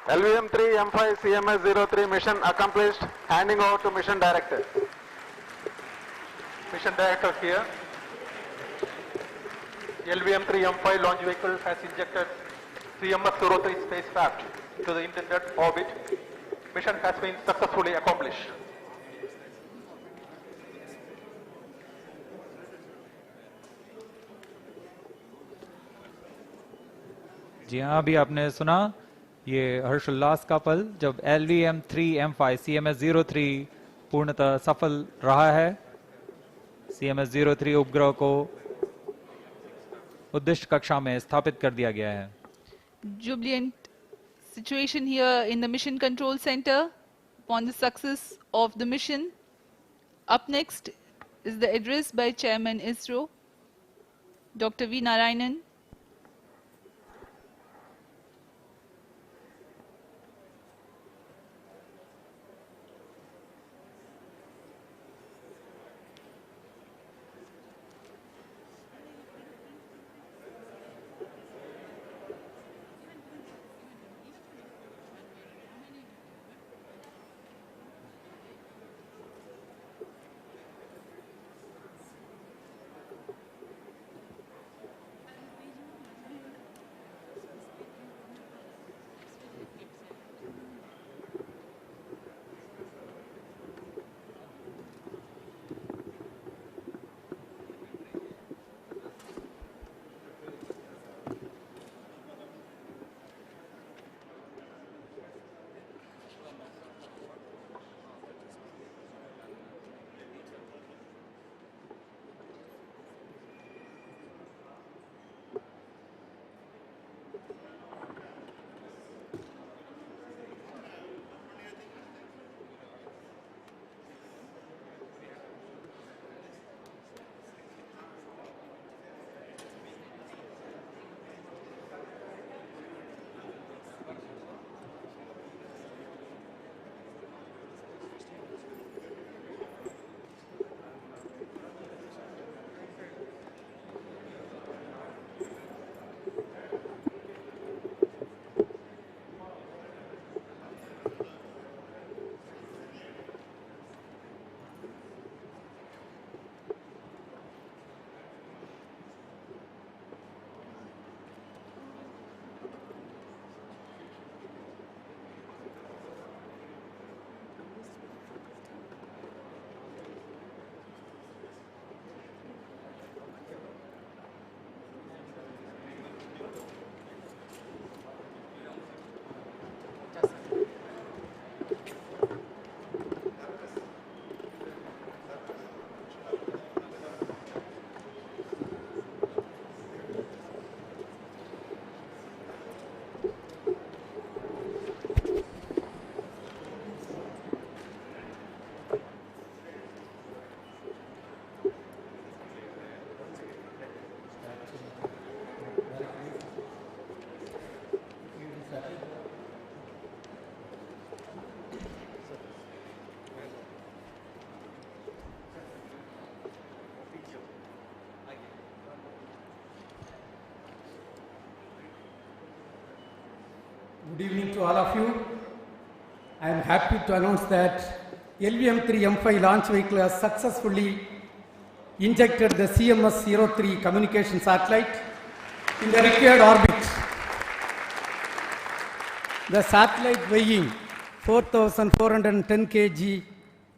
[SPEAKER 5] LVM3-M5 CMS-03 mission accomplished. Handing over to Mission Director. Mission Director here. LVM3-M5 launch vehicle has injected CMS-03 spacecraft to the intended orbit. Mission has been successfully accomplished.
[SPEAKER 1] जी हाँ, अभी आपने सुना ये हर्षोल्लास का पल जब LVM3-M5 CMS-03 पूर्णतः सफल रहा है। CMS-03 उपग्रह को उद्दिष्ट कक्षा में स्थापित कर दिया गया है।
[SPEAKER 2] Jubilant situation here in the Mission Control Center upon the success of the mission. Up next is the address by Chairman ISRO, Dr. V. Narayanan.
[SPEAKER 10] Good evening to all of you. I am happy to announce that LVM3-M5 launch vehicle has successfully injected the CMS-03 communication satellite in the required orbit. The satellite weighing 4,410 kg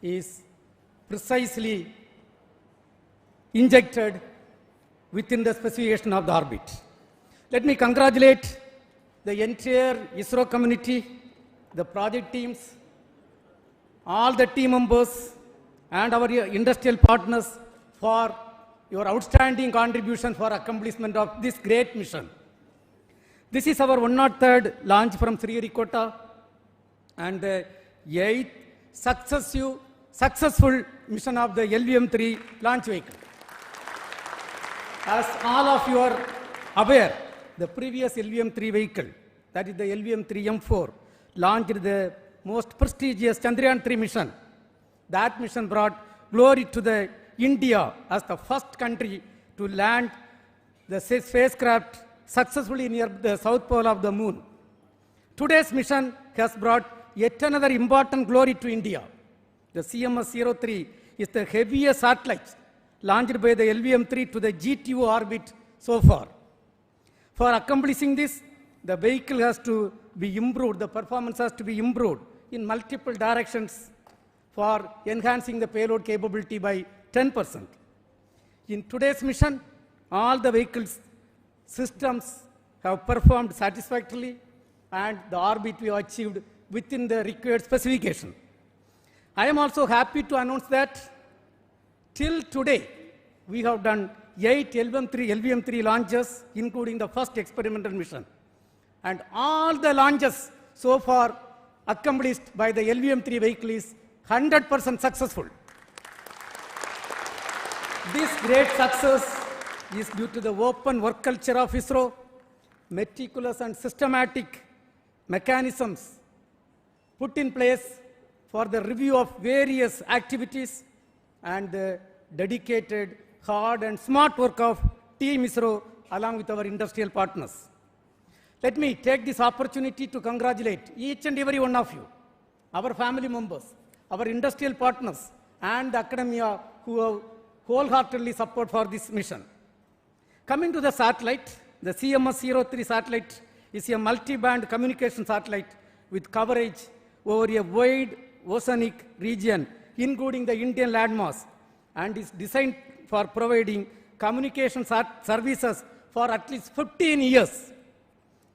[SPEAKER 10] is precisely injected within the specification of the orbit. Let me congratulate the entire ISRO community, the project teams, all the team members and our industrial partners for your outstanding contribution for accomplishment of this great mission. This is our 103rd launch from Sriharikota and the 8th successful mission of the LVM3 launch vehicle. As all of you are aware, the previous LVM3 vehicle, that is the LVM3-M4, launched the most prestigious Chandrayaan-3 mission. That mission brought glory to the India as the first country to land the spacecraft successfully near the south pole of the moon. Today's mission has brought yet another important glory to India. The CMS-03 is the heaviest satellite launched by the LVM-3 to the GTO orbit so far. For accomplishing this, the vehicle has to be improved, the performance has to be improved in multiple directions for enhancing the payload capability by 10%. In today's mission, all the vehicles systems have performed satisfactorily and the orbit we have achieved within the required specification. I am also happy to announce that till today, we have done 8 LVM3 launches, including the first experimental mission. And all the launches so far accomplished by the LVM3 vehicle is 100% successful. This great success is due to the open work culture of ISRO, meticulous and systematic mechanisms put in place for the review of various activities, and the dedicated, hard and smart work of Team ISRO along with our industrial partners. Let me take this opportunity to congratulate each and every one of you, our family members, our industrial partners, and the academia who have wholeheartedly support for this mission. Coming to the satellite, the CMS-03 satellite is a multi-band communication satellite with coverage over a wide oceanic region, including the Indian landmass, and is designed for providing communication services for at least 15 years.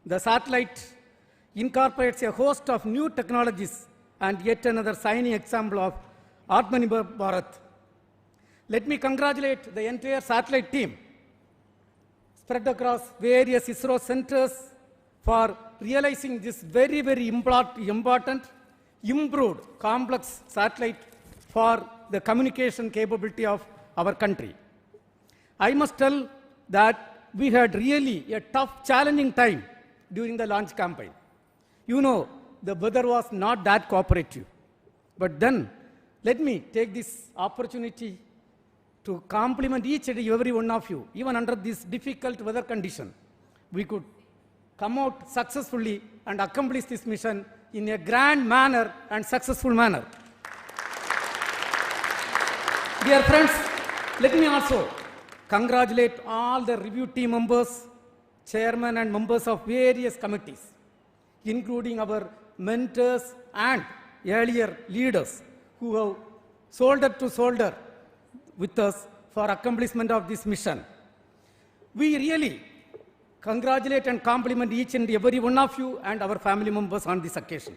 [SPEAKER 10] The satellite incorporates a host of new technologies and yet another shining example of Atmanirbhar Bharat. Let me congratulate the entire satellite team spread across various ISRO centers for realizing this very, very important, improved, complex satellite for the communication capability of our country. I must tell that we had really a tough, challenging time during the launch campaign. You know, the weather was not that cooperative. But then, let me take this opportunity to compliment each and every one of you. Even under this difficult weather condition, we could come out successfully and accomplish this mission in a grand manner and successful manner. Dear friends, let me also congratulate all the review team members, chairmen and members of various committees, including our mentors and earlier leaders who have shoulder to shoulder with us for accomplishment of this mission. We really congratulate and compliment each and every one of you and our family members on this occasion.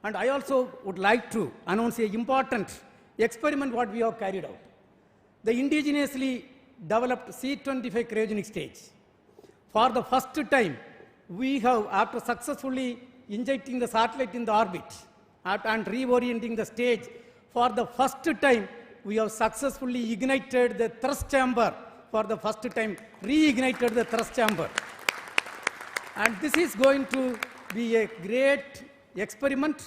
[SPEAKER 10] And I also would like to announce an important experiment what we have carried out. The indigenously developed C-25 cryogenic stage. For the first time, we have, after successfully injecting the satellite in the orbit and reorienting the stage, for the first time, we have successfully ignited the thrust chamber. For the first time, reignited the thrust chamber. And this is going to be a great experiment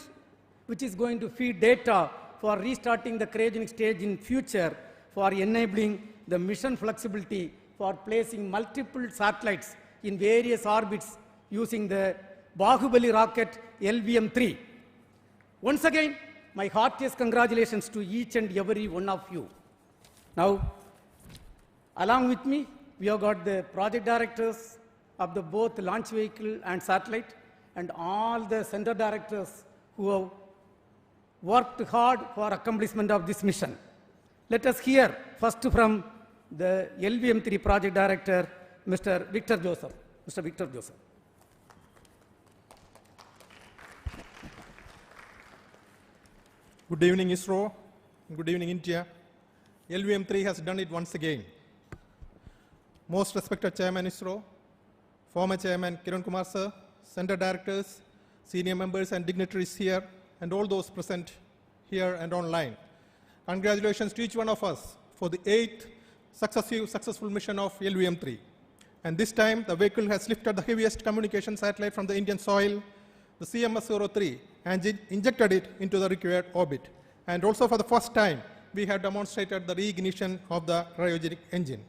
[SPEAKER 10] which is going to feed data for restarting the cryogenic stage in future, for enabling the mission flexibility for placing multiple satellites in various orbits using the Bahubali rocket LVM3. Once again, my heartiest congratulations to each and every one of you. Now, along with me, we have got the project directors of the both launch vehicle and satellite, and all the center directors who have worked hard for accomplishment of this mission. Let us hear first from the LVM3 project director, Mr. Victor Joseph. Mr. Victor Joseph.
[SPEAKER 5] Good evening, ISRO. Good evening, India. LVM3 has done it once again. Most respected Chairman ISRO, former Chairman Kiran Kumar sir, center directors, senior members and dignitaries here, and all those present here and online. Congratulations to each one of us for the 8th successful mission of LVM3. And this time, the vehicle has lifted the heaviest communication satellite from the Indian soil, the CMS-03, and injected it into the required orbit. And also for the first time, we have demonstrated the reignition of the cryogenic engine.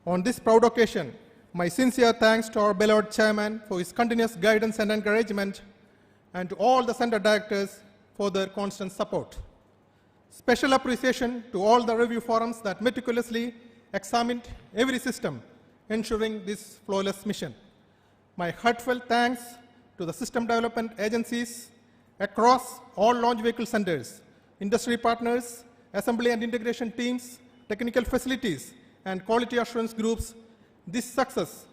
[SPEAKER 5] On this proud occasion, my sincere thanks to our beloved chairman for his continuous guidance and encouragement, and to all the center directors for their constant support. Special appreciation to all the review forums that meticulously examined every system, ensuring this flawless mission. My heartfelt thanks to the system development agencies across all launch vehicle centers, industry partners, assembly and integration teams, technical facilities, and quality assurance groups. This success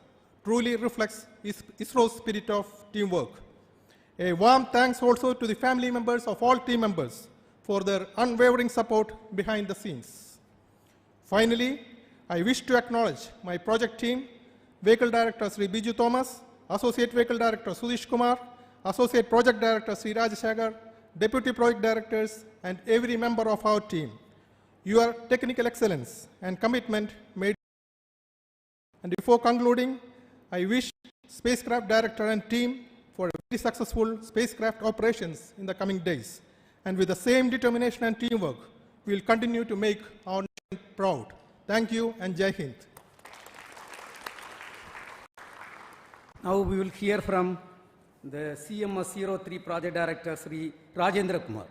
[SPEAKER 5] truly reflects ISRO's spirit of teamwork. A warm thanks also to the family members of all team members for their unwavering support behind the scenes. Finally, I wish to acknowledge my project team, Vehicle Director Sri Biju Thomas, Associate Vehicle Director Sudish Kumar, Associate Project Director Sri Rajashagar, Deputy Project Directors, and every member of our team. Your technical excellence and commitment made. And before concluding, I wish Spacecraft Director and team for very successful spacecraft operations in the coming days. And with the same determination and teamwork, we will continue to make our nation proud. Thank you and Jai Hind.
[SPEAKER 10] Now we will hear from the CMS-03 Project Director Sri Rajendra Kumar.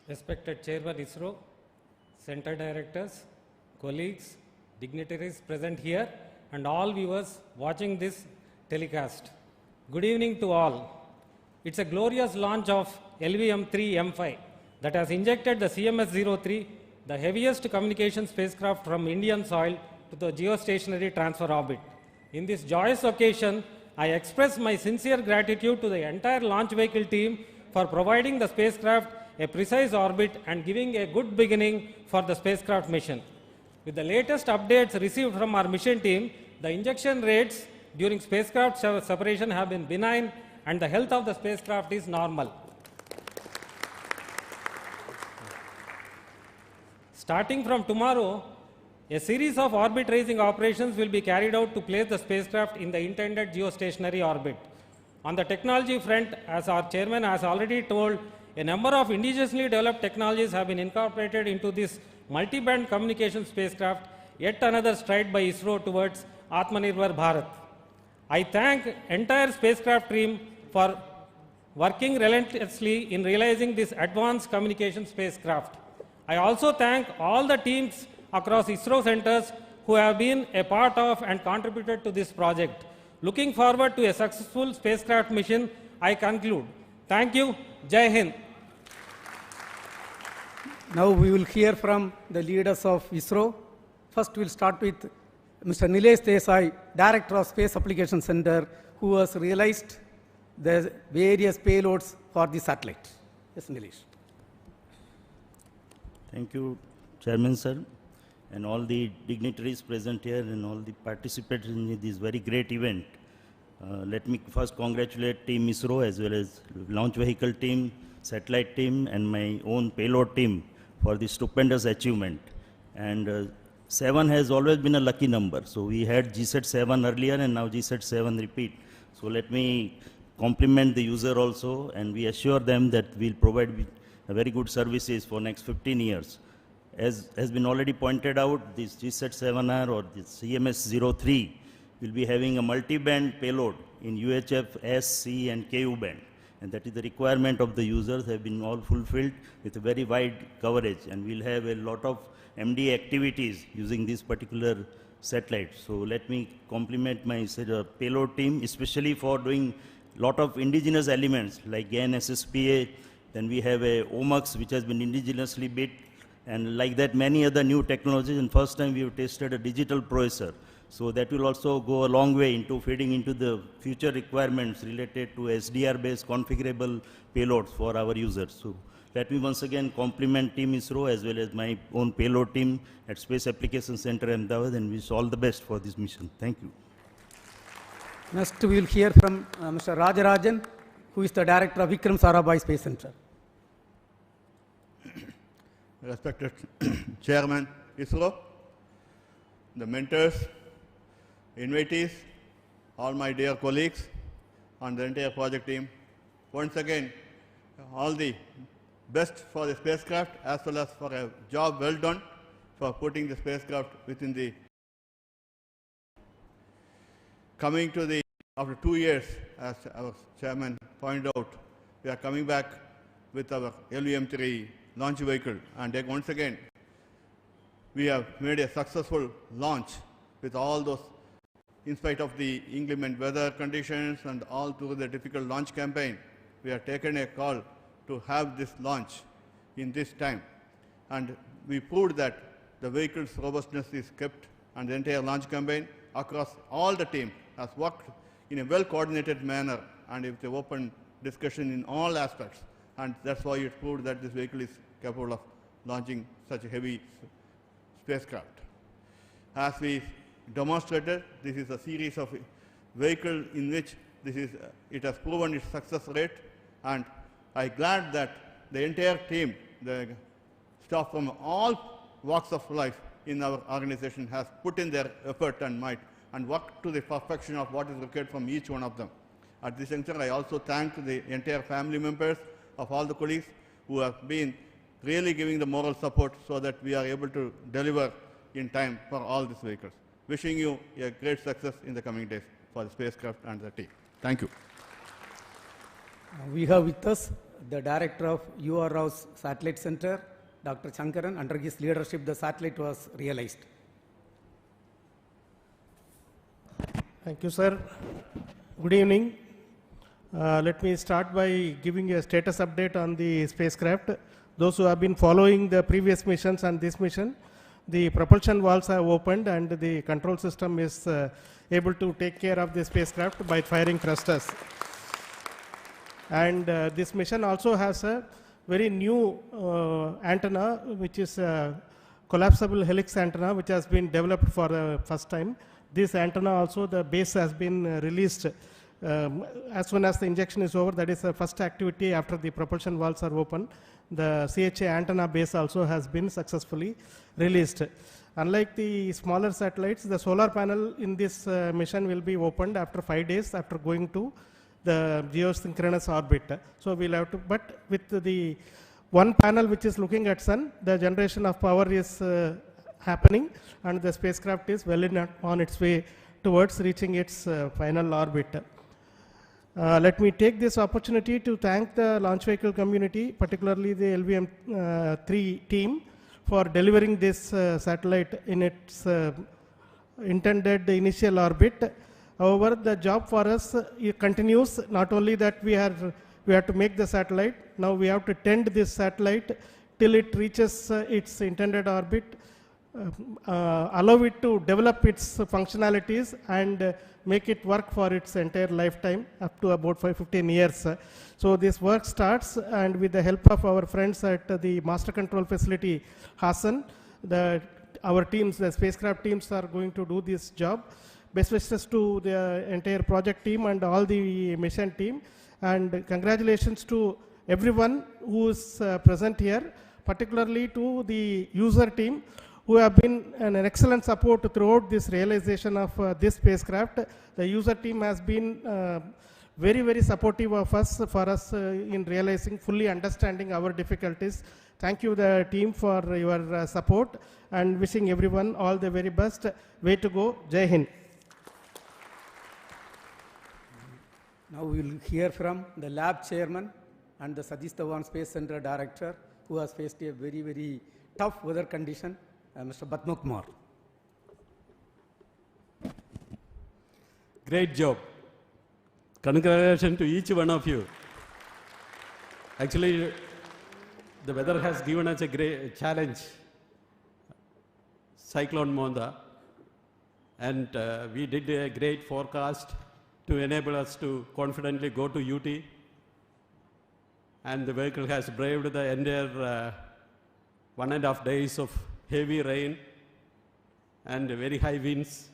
[SPEAKER 11] Respected Chairman ISRO, Center Directors, colleagues, dignitaries present here, and all viewers watching this telecast. Good evening to all. It's a glorious launch of LMV3-M5 that has injected the CMS-03, the heaviest communication spacecraft from Indian soil, to the geostationary transfer orbit. In this joyous occasion, I express my sincere gratitude to the entire launch vehicle team for providing the spacecraft a precise orbit and giving a good beginning for the spacecraft mission. With the latest updates received from our mission team, the injection rates during spacecraft separation have been benign and the health of the spacecraft is normal. Starting from tomorrow, a series of orbit raising operations will be carried out to place the spacecraft in the intended geostationary orbit. On the technology front, as our chairman has already told, a number of indigenously developed technologies have been incorporated into this multi-band communication spacecraft, yet another stride by ISRO towards Atmanirbhar Bharat. I thank entire spacecraft team for working relentlessly in realizing this advanced communication spacecraft. I also thank all the teams across ISRO centers who have been a part of and contributed to this project. Looking forward to a successful spacecraft mission, I conclude. Thank you. Jai Hind.
[SPEAKER 10] Now we will hear from the leaders of ISRO. First we'll start with Mr. Nilesh Desai, Director of Space Application Center, who has realized the various payloads for the satellite. Yes, Nilesh.
[SPEAKER 12] Thank you, Chairman sir, and all the dignitaries present here and all the participants in this very great event. Let me first congratulate Team ISRO as well as launch vehicle team, satellite team, and my own payload team for this stupendous achievement. And 7 has always been a lucky number. So we had GSAT 7 earlier and now GSAT 7 repeat. So let me compliment the user also, and we assure them that we'll provide very good services for next 15 years. As has been already pointed out, this GSAT 7R or this CMS-03 will be having a multi-band payload in UHF, S, C, and KU band. And that is the requirement of the users have been all fulfilled with a very wide coverage. And we'll have a lot of MD activities using this particular satellite. So let me compliment my payload team, especially for doing a lot of indigenous elements like GAN SSPA. Then we have a OMUX which has been indigenously built. And like that, many other new technologies. And first time we have tested a digital processor. So that will also go a long way into feeding into the future requirements related to SDR-based configurable payloads for our users. So let me once again compliment Team ISRO as well as my own payload team at Space Application Center Ahmedabad, and wish all the best for this mission. Thank you.
[SPEAKER 10] Next we will hear from Mr. Rajarajan, who is the Director of Vikram Sarabhai Space Center.
[SPEAKER 13] Respected Chairman ISRO, the mentors, invitees, all my dear colleagues, and the entire project team. Once again, all the best for the spacecraft as well as for a job well done for putting the spacecraft within the. Coming to the, after 2 years, as our chairman pointed out, we are coming back with our LVM3 launch vehicle, and once again, we have made a successful launch with all those, in spite of the inclement weather conditions and all through the difficult launch campaign, we have taken a call to have this launch in this time. And we proved that the vehicle's robustness is kept, and the entire launch campaign across all the team has worked in a well-coordinated manner and with an open discussion in all aspects. And that's why it proved that this vehicle is capable of launching such a heavy spacecraft. As we demonstrated, this is a series of vehicles in which it has proven its success rate, and I'm glad that the entire team, the staff from all walks of life in our organization has put in their effort and might and worked to the perfection of what is required from each one of them. At this juncture, I also thank the entire family members of all the colleagues who have been really giving the moral support so that we are able to deliver in time for all these vehicles. Wishing you a great success in the coming days for the spacecraft and the team. Thank you.
[SPEAKER 10] We have with us the director of U.R. Rao's Satellite Center, Dr. Shankaran. Under his leadership, the satellite was realized.
[SPEAKER 14] Thank you, sir. Good evening. Let me start by giving a status update on the spacecraft. Those who have been following the previous missions and this mission, the propulsion valves have opened and the control system is able to take care of the spacecraft by firing thrusters. And this mission also has a very new antenna, which is a collapsible helix antenna, which has been developed for the first time. This antenna also, the base has been released as soon as the injection is over. That is the first activity after the propulsion valves are open. The CHA antenna base also has been successfully released. Unlike the smaller satellites, the solar panel in this mission will be opened after 5 days after going to the geosynchronous orbit. So we'll have to, but with the one panel which is looking at sun, the generation of power is happening and the spacecraft is well on its way towards reaching its final orbit. Let me take this opportunity to thank the launch vehicle community, particularly the LVM3 team, for delivering this satellite in its intended initial orbit. However, the job for us continues. Not only that we have to make the satellite, now we have to tend this satellite till it reaches its intended orbit, allow it to develop its functionalities and make it work for its entire lifetime up to about 15 years. So this work starts, and with the help of our friends at the master control facility Hassan, our teams, the spacecraft teams, are going to do this job. Best wishes to the entire project team and all the mission team, and congratulations to everyone who is present here, particularly to the user team who have been an excellent support throughout this realization of this spacecraft. The user team has been very, very supportive of us, for us in realizing, fully understanding our difficulties. Thank you, the team, for your support, and wishing everyone all the very best. Way to go. Jai Hind.
[SPEAKER 10] Now we will hear from the lab chairman and the Satish Dhawan Space Center director, who has faced a very, very tough weather condition, Mr. Padma Kumar.
[SPEAKER 15] Great job. Congratulations to each one of you. Actually, the weather has given us a great challenge. Cyclone Monda. And we did a great forecast to enable us to confidently go to UT. And the vehicle has braved the entire 1.5 days of heavy rain and very high winds.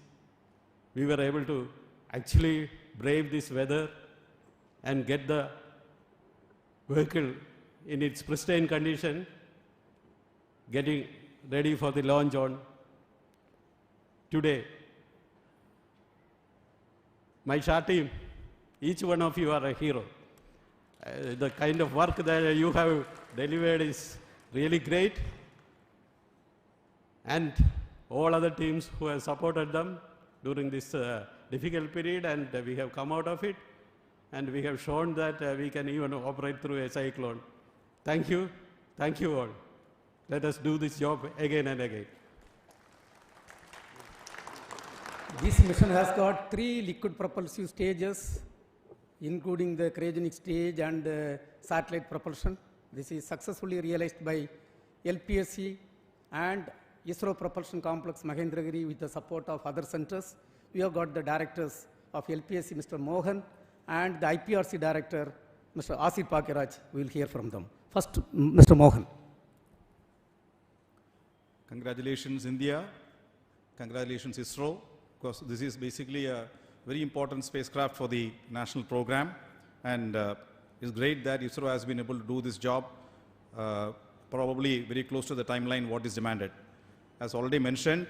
[SPEAKER 15] We were able to actually brave this weather and get the vehicle in its pristine condition, getting ready for the launch on today. My SHA team, each one of you are a hero. The kind of work that you have delivered is really great. And all other teams who have supported them during this difficult period, and we have come out of it, and we have shown that we can even operate through a cyclone. Thank you all. Let us do this job again and again.
[SPEAKER 10] This mission has got 3 liquid propulsive stages, including the cryogenic stage and satellite propulsion. This is successfully realized by LPSC and ISRO Propulsion Complex Mahendragiri with the support of other centers. We have got the directors of LPSC, Mr. Mohan, and the IPRC director, Mr. Asir Pakiraj. We will hear from them. First, Mr. Mohan.
[SPEAKER 16] Congratulations, India. Congratulations, ISRO, because this is basically a very important spacecraft for the national program, and it's great that ISRO has been able to do this job probably very close to the timeline what is demanded. As already mentioned,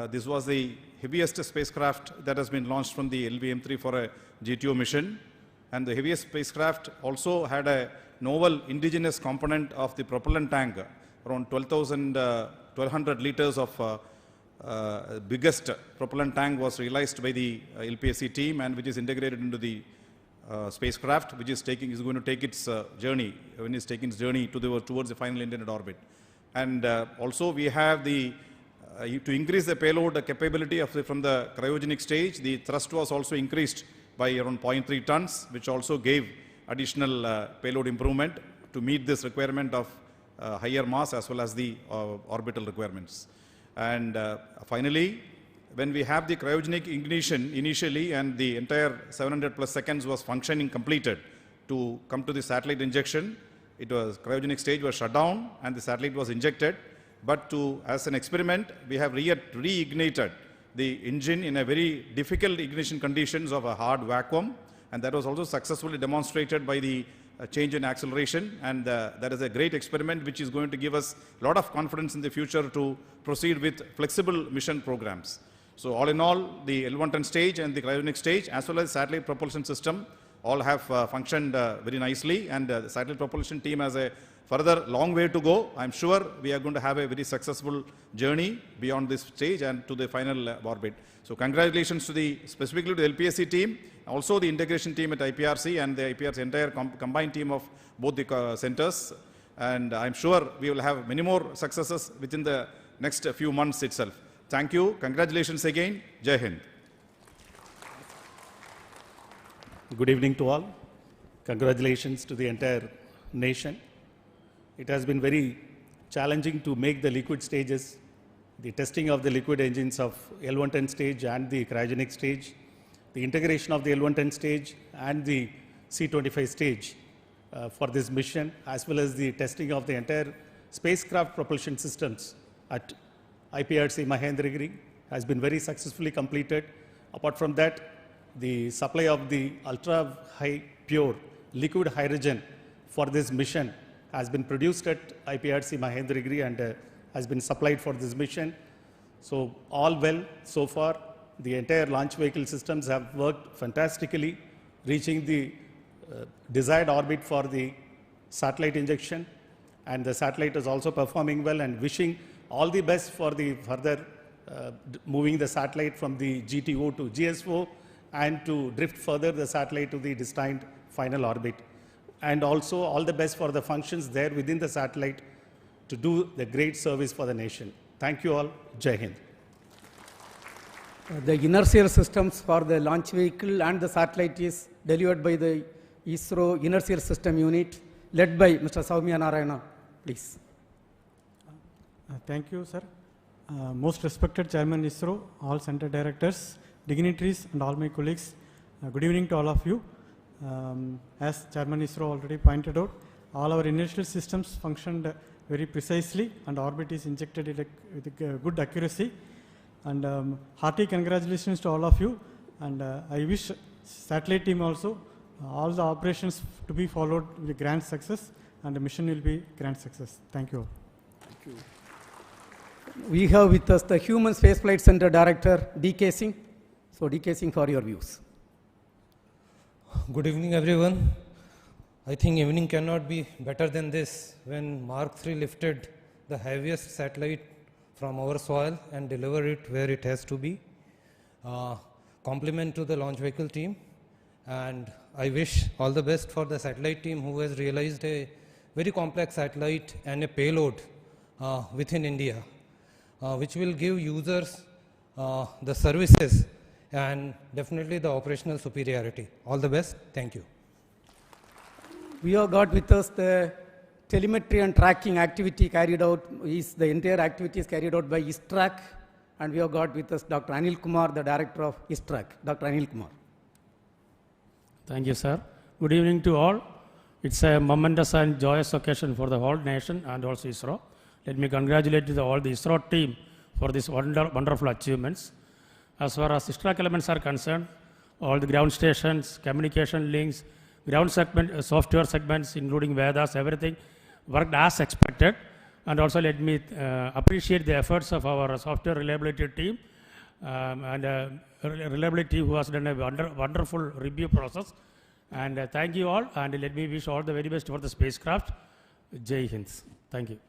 [SPEAKER 16] this was the heaviest spacecraft that has been launched from the LVM-3 for a GTO mission, and the heaviest spacecraft also had a novel indigenous component of the propellant tank, around 1200 liters of biggest propellant tank was realized by the LPSC team, and which is integrated into the spacecraft, which is going to take its journey towards the final intended orbit. And also we have the to increase the payload capability from the cryogenic stage. The thrust was also increased by around 0.3 tons, which also gave additional payload improvement to meet this requirement of higher mass as well as the orbital requirements. And finally, when we have the cryogenic ignition initially and the entire 700 plus seconds was functioning completed to come to the satellite injection, cryogenic stage was shut down and the satellite was injected. But as an experiment, we have reignited the engine in a very difficult ignition conditions of a hard vacuum, and that was also successfully demonstrated by the change in acceleration, and that is a great experiment which is going to give us a lot of confidence in the future to proceed with flexible mission programs. So all in all, the L110 stage and the cryogenic stage as well as satellite propulsion system all have functioned very nicely, and the satellite propulsion team has a further long way to go. I'm sure we are going to have a very successful journey beyond this stage and to the final orbit. So congratulations to specifically to the LPSC team, also the integration team at IPRC and the IPRC entire combined team of both the centers. And I'm sure we will have many more successes within the next few months itself. Thank you. Congratulations again. Jai Hind.
[SPEAKER 17] Good evening to all. Congratulations to the entire nation. It has been very challenging to make the liquid stages, the testing of the liquid engines of L110 stage and the cryogenic stage, the integration of the L110 stage and the C25 stage for this mission, as well as the testing of the entire spacecraft propulsion systems at IPRC Mahendragiri has been very successfully completed. Apart from that, the supply of the ultra-high pure liquid hydrogen for this mission has been produced at IPRC Mahendragiri and has been supplied for this mission. So all well so far. The entire launch vehicle systems have worked fantastically, reaching the desired orbit for the satellite injection, and the satellite is also performing well, and wishing all the best for the further moving the satellite from the GTO to GSO and to drift further the satellite to the destined final orbit. And also all the best for the functions there within the satellite to do the great service for the nation. Thank you all. Jai Hind.
[SPEAKER 10] The inertial systems for the launch vehicle and the satellite is delivered by the ISRO Inertial System Unit, led by Mr. Soumya Narayana. Please.
[SPEAKER 18] Thank you, sir. Most respected Chairman ISRO, all center directors, dignitaries, and all my colleagues. Good evening to all of you. As Chairman ISRO already pointed out, all our inertial systems functioned very precisely, and orbit is injected with good accuracy. And hearty congratulations to all of you. And I wish satellite team also all the operations to be followed with grand success, and the mission will be grand success. Thank you all.
[SPEAKER 10] Thank you. We have with us the Human Spaceflight Center Director, D.K. Singh. So D.K. Singh, for your views.
[SPEAKER 19] Good evening, everyone. I think evening cannot be better than this when Mark III lifted the heaviest satellite from our soil and delivered it where it has to be. Compliment to the launch vehicle team, and I wish all the best for the satellite team who has realized a very complex satellite and a payload within India, which will give users the services and definitely the operational superiority. All the best. Thank you.
[SPEAKER 10] We have got with us the telemetry and tracking activity carried out, the entire activity is carried out by ISTRAC, and we have got with us Dr. Anil Kumar, the director of ISTRAC. Dr. Anil Kumar.
[SPEAKER 20] Thank you, sir. Good evening to all. It's a momentous and joyous occasion for the whole nation and also ISRO. Let me congratulate all the ISRO team for these wonderful achievements. As far as ISTRAC elements are concerned, all the ground stations, communication links, ground segment, software segments, including Vedas, everything worked as expected. And also let me appreciate the efforts of our software reliability team and reliability who has done a wonderful review process. And thank you all, and let me wish all the very best for the spacecraft. Jai Hind. Thank you.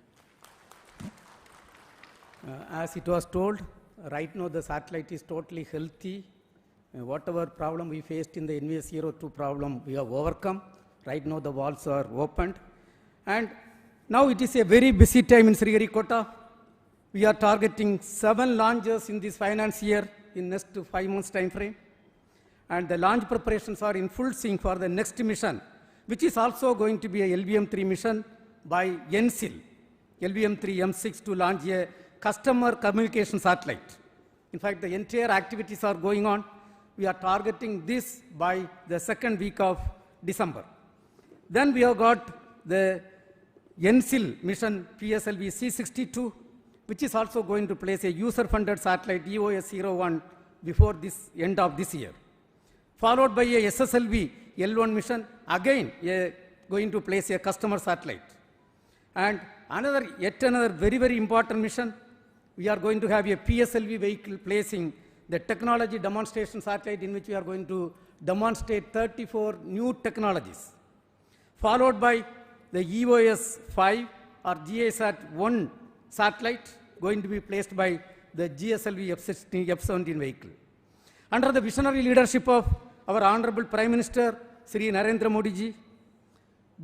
[SPEAKER 10] As it was told, right now the satellite is totally healthy. Whatever problem we faced in the NVS-02 problem, we have overcome. Right now the valves are opened. And now it is a very busy time in Sriharikota. We are targeting 7 launches in this finance year in next 5 months time frame. And the launch preparations are in full swing for the next mission, which is also going to be a LVM-3 mission by NCIL, LMV3-M5 to launch a customer communication satellite. In fact, the entire activities are going on. We are targeting this by the second week of December. Then we have got the NCIL mission PSLV C62, which is also going to place a user-funded satellite EOS-01 before this end of this year. Followed by a SSLV L1 mission, again going to place a customer satellite. And yet another very, very important mission, we are going to have a PSLV vehicle placing the technology demonstration satellite in which we are going to demonstrate 34 new technologies. Followed by the EOS-5 or GASAT-1 satellite going to be placed by the GSLV F-17 vehicle. Under the visionary leadership of our Honorable Prime Minister, Sri Narendra Modi ji,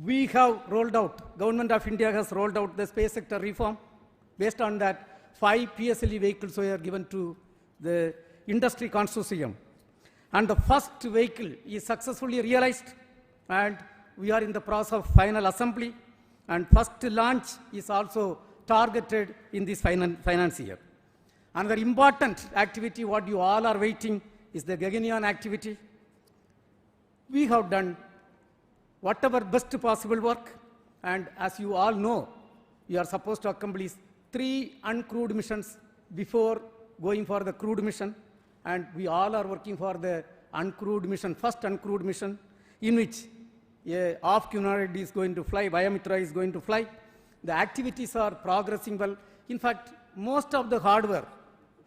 [SPEAKER 10] we have rolled out, Government of India has rolled out the space sector reform. Based on that, 5 PSLV vehicles were given to the industry consortium. And the first vehicle is successfully realized, and we are in the process of final assembly, and first launch is also targeted in this finance year. Another important activity, what you all are waiting, is the Gaganyaan activity. We have done whatever best possible work, and as you all know, we are supposed to accomplish 3 uncrewed missions before going for the crewed mission, and we all are working for the uncrewed mission, first uncrewed mission, in which a off-humanoid is going to fly, Vayamitra is going to fly. The activities are progressing well. In fact, most of the hardware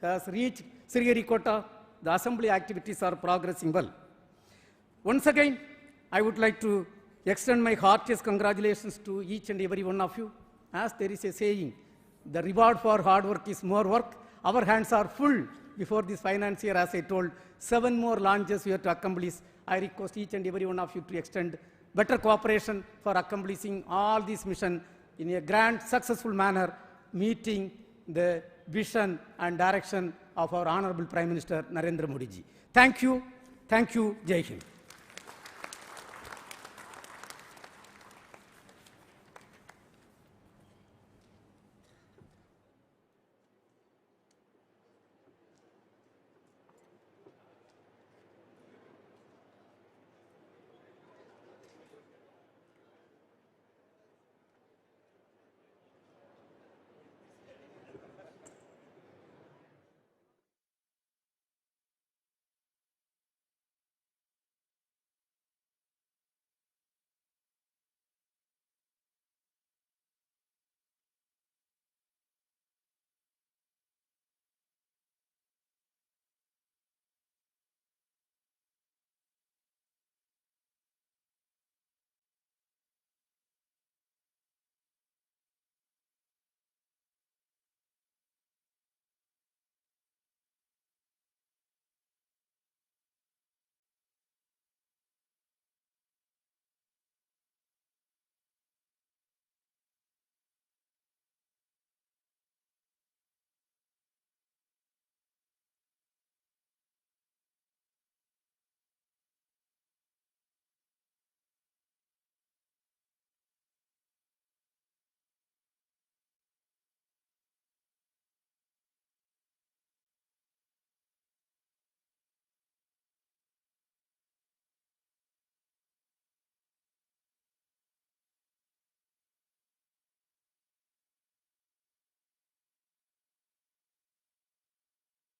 [SPEAKER 10] has reached Sriharikota. The assembly activities are progressing well. Once again, I would like to extend my heartiest congratulations to each and every one of you. As there is a saying, the reward for hard work is more work. Our hands are full before this finance year. As I told, 7 more launches we have to accomplish. I request each and every one of you to extend better cooperation for accomplishing all these missions in a grand, successful manner, meeting the vision and direction of our Honorable Prime Minister Narendra Modi ji. Thank you. Thank you. Jai Hind.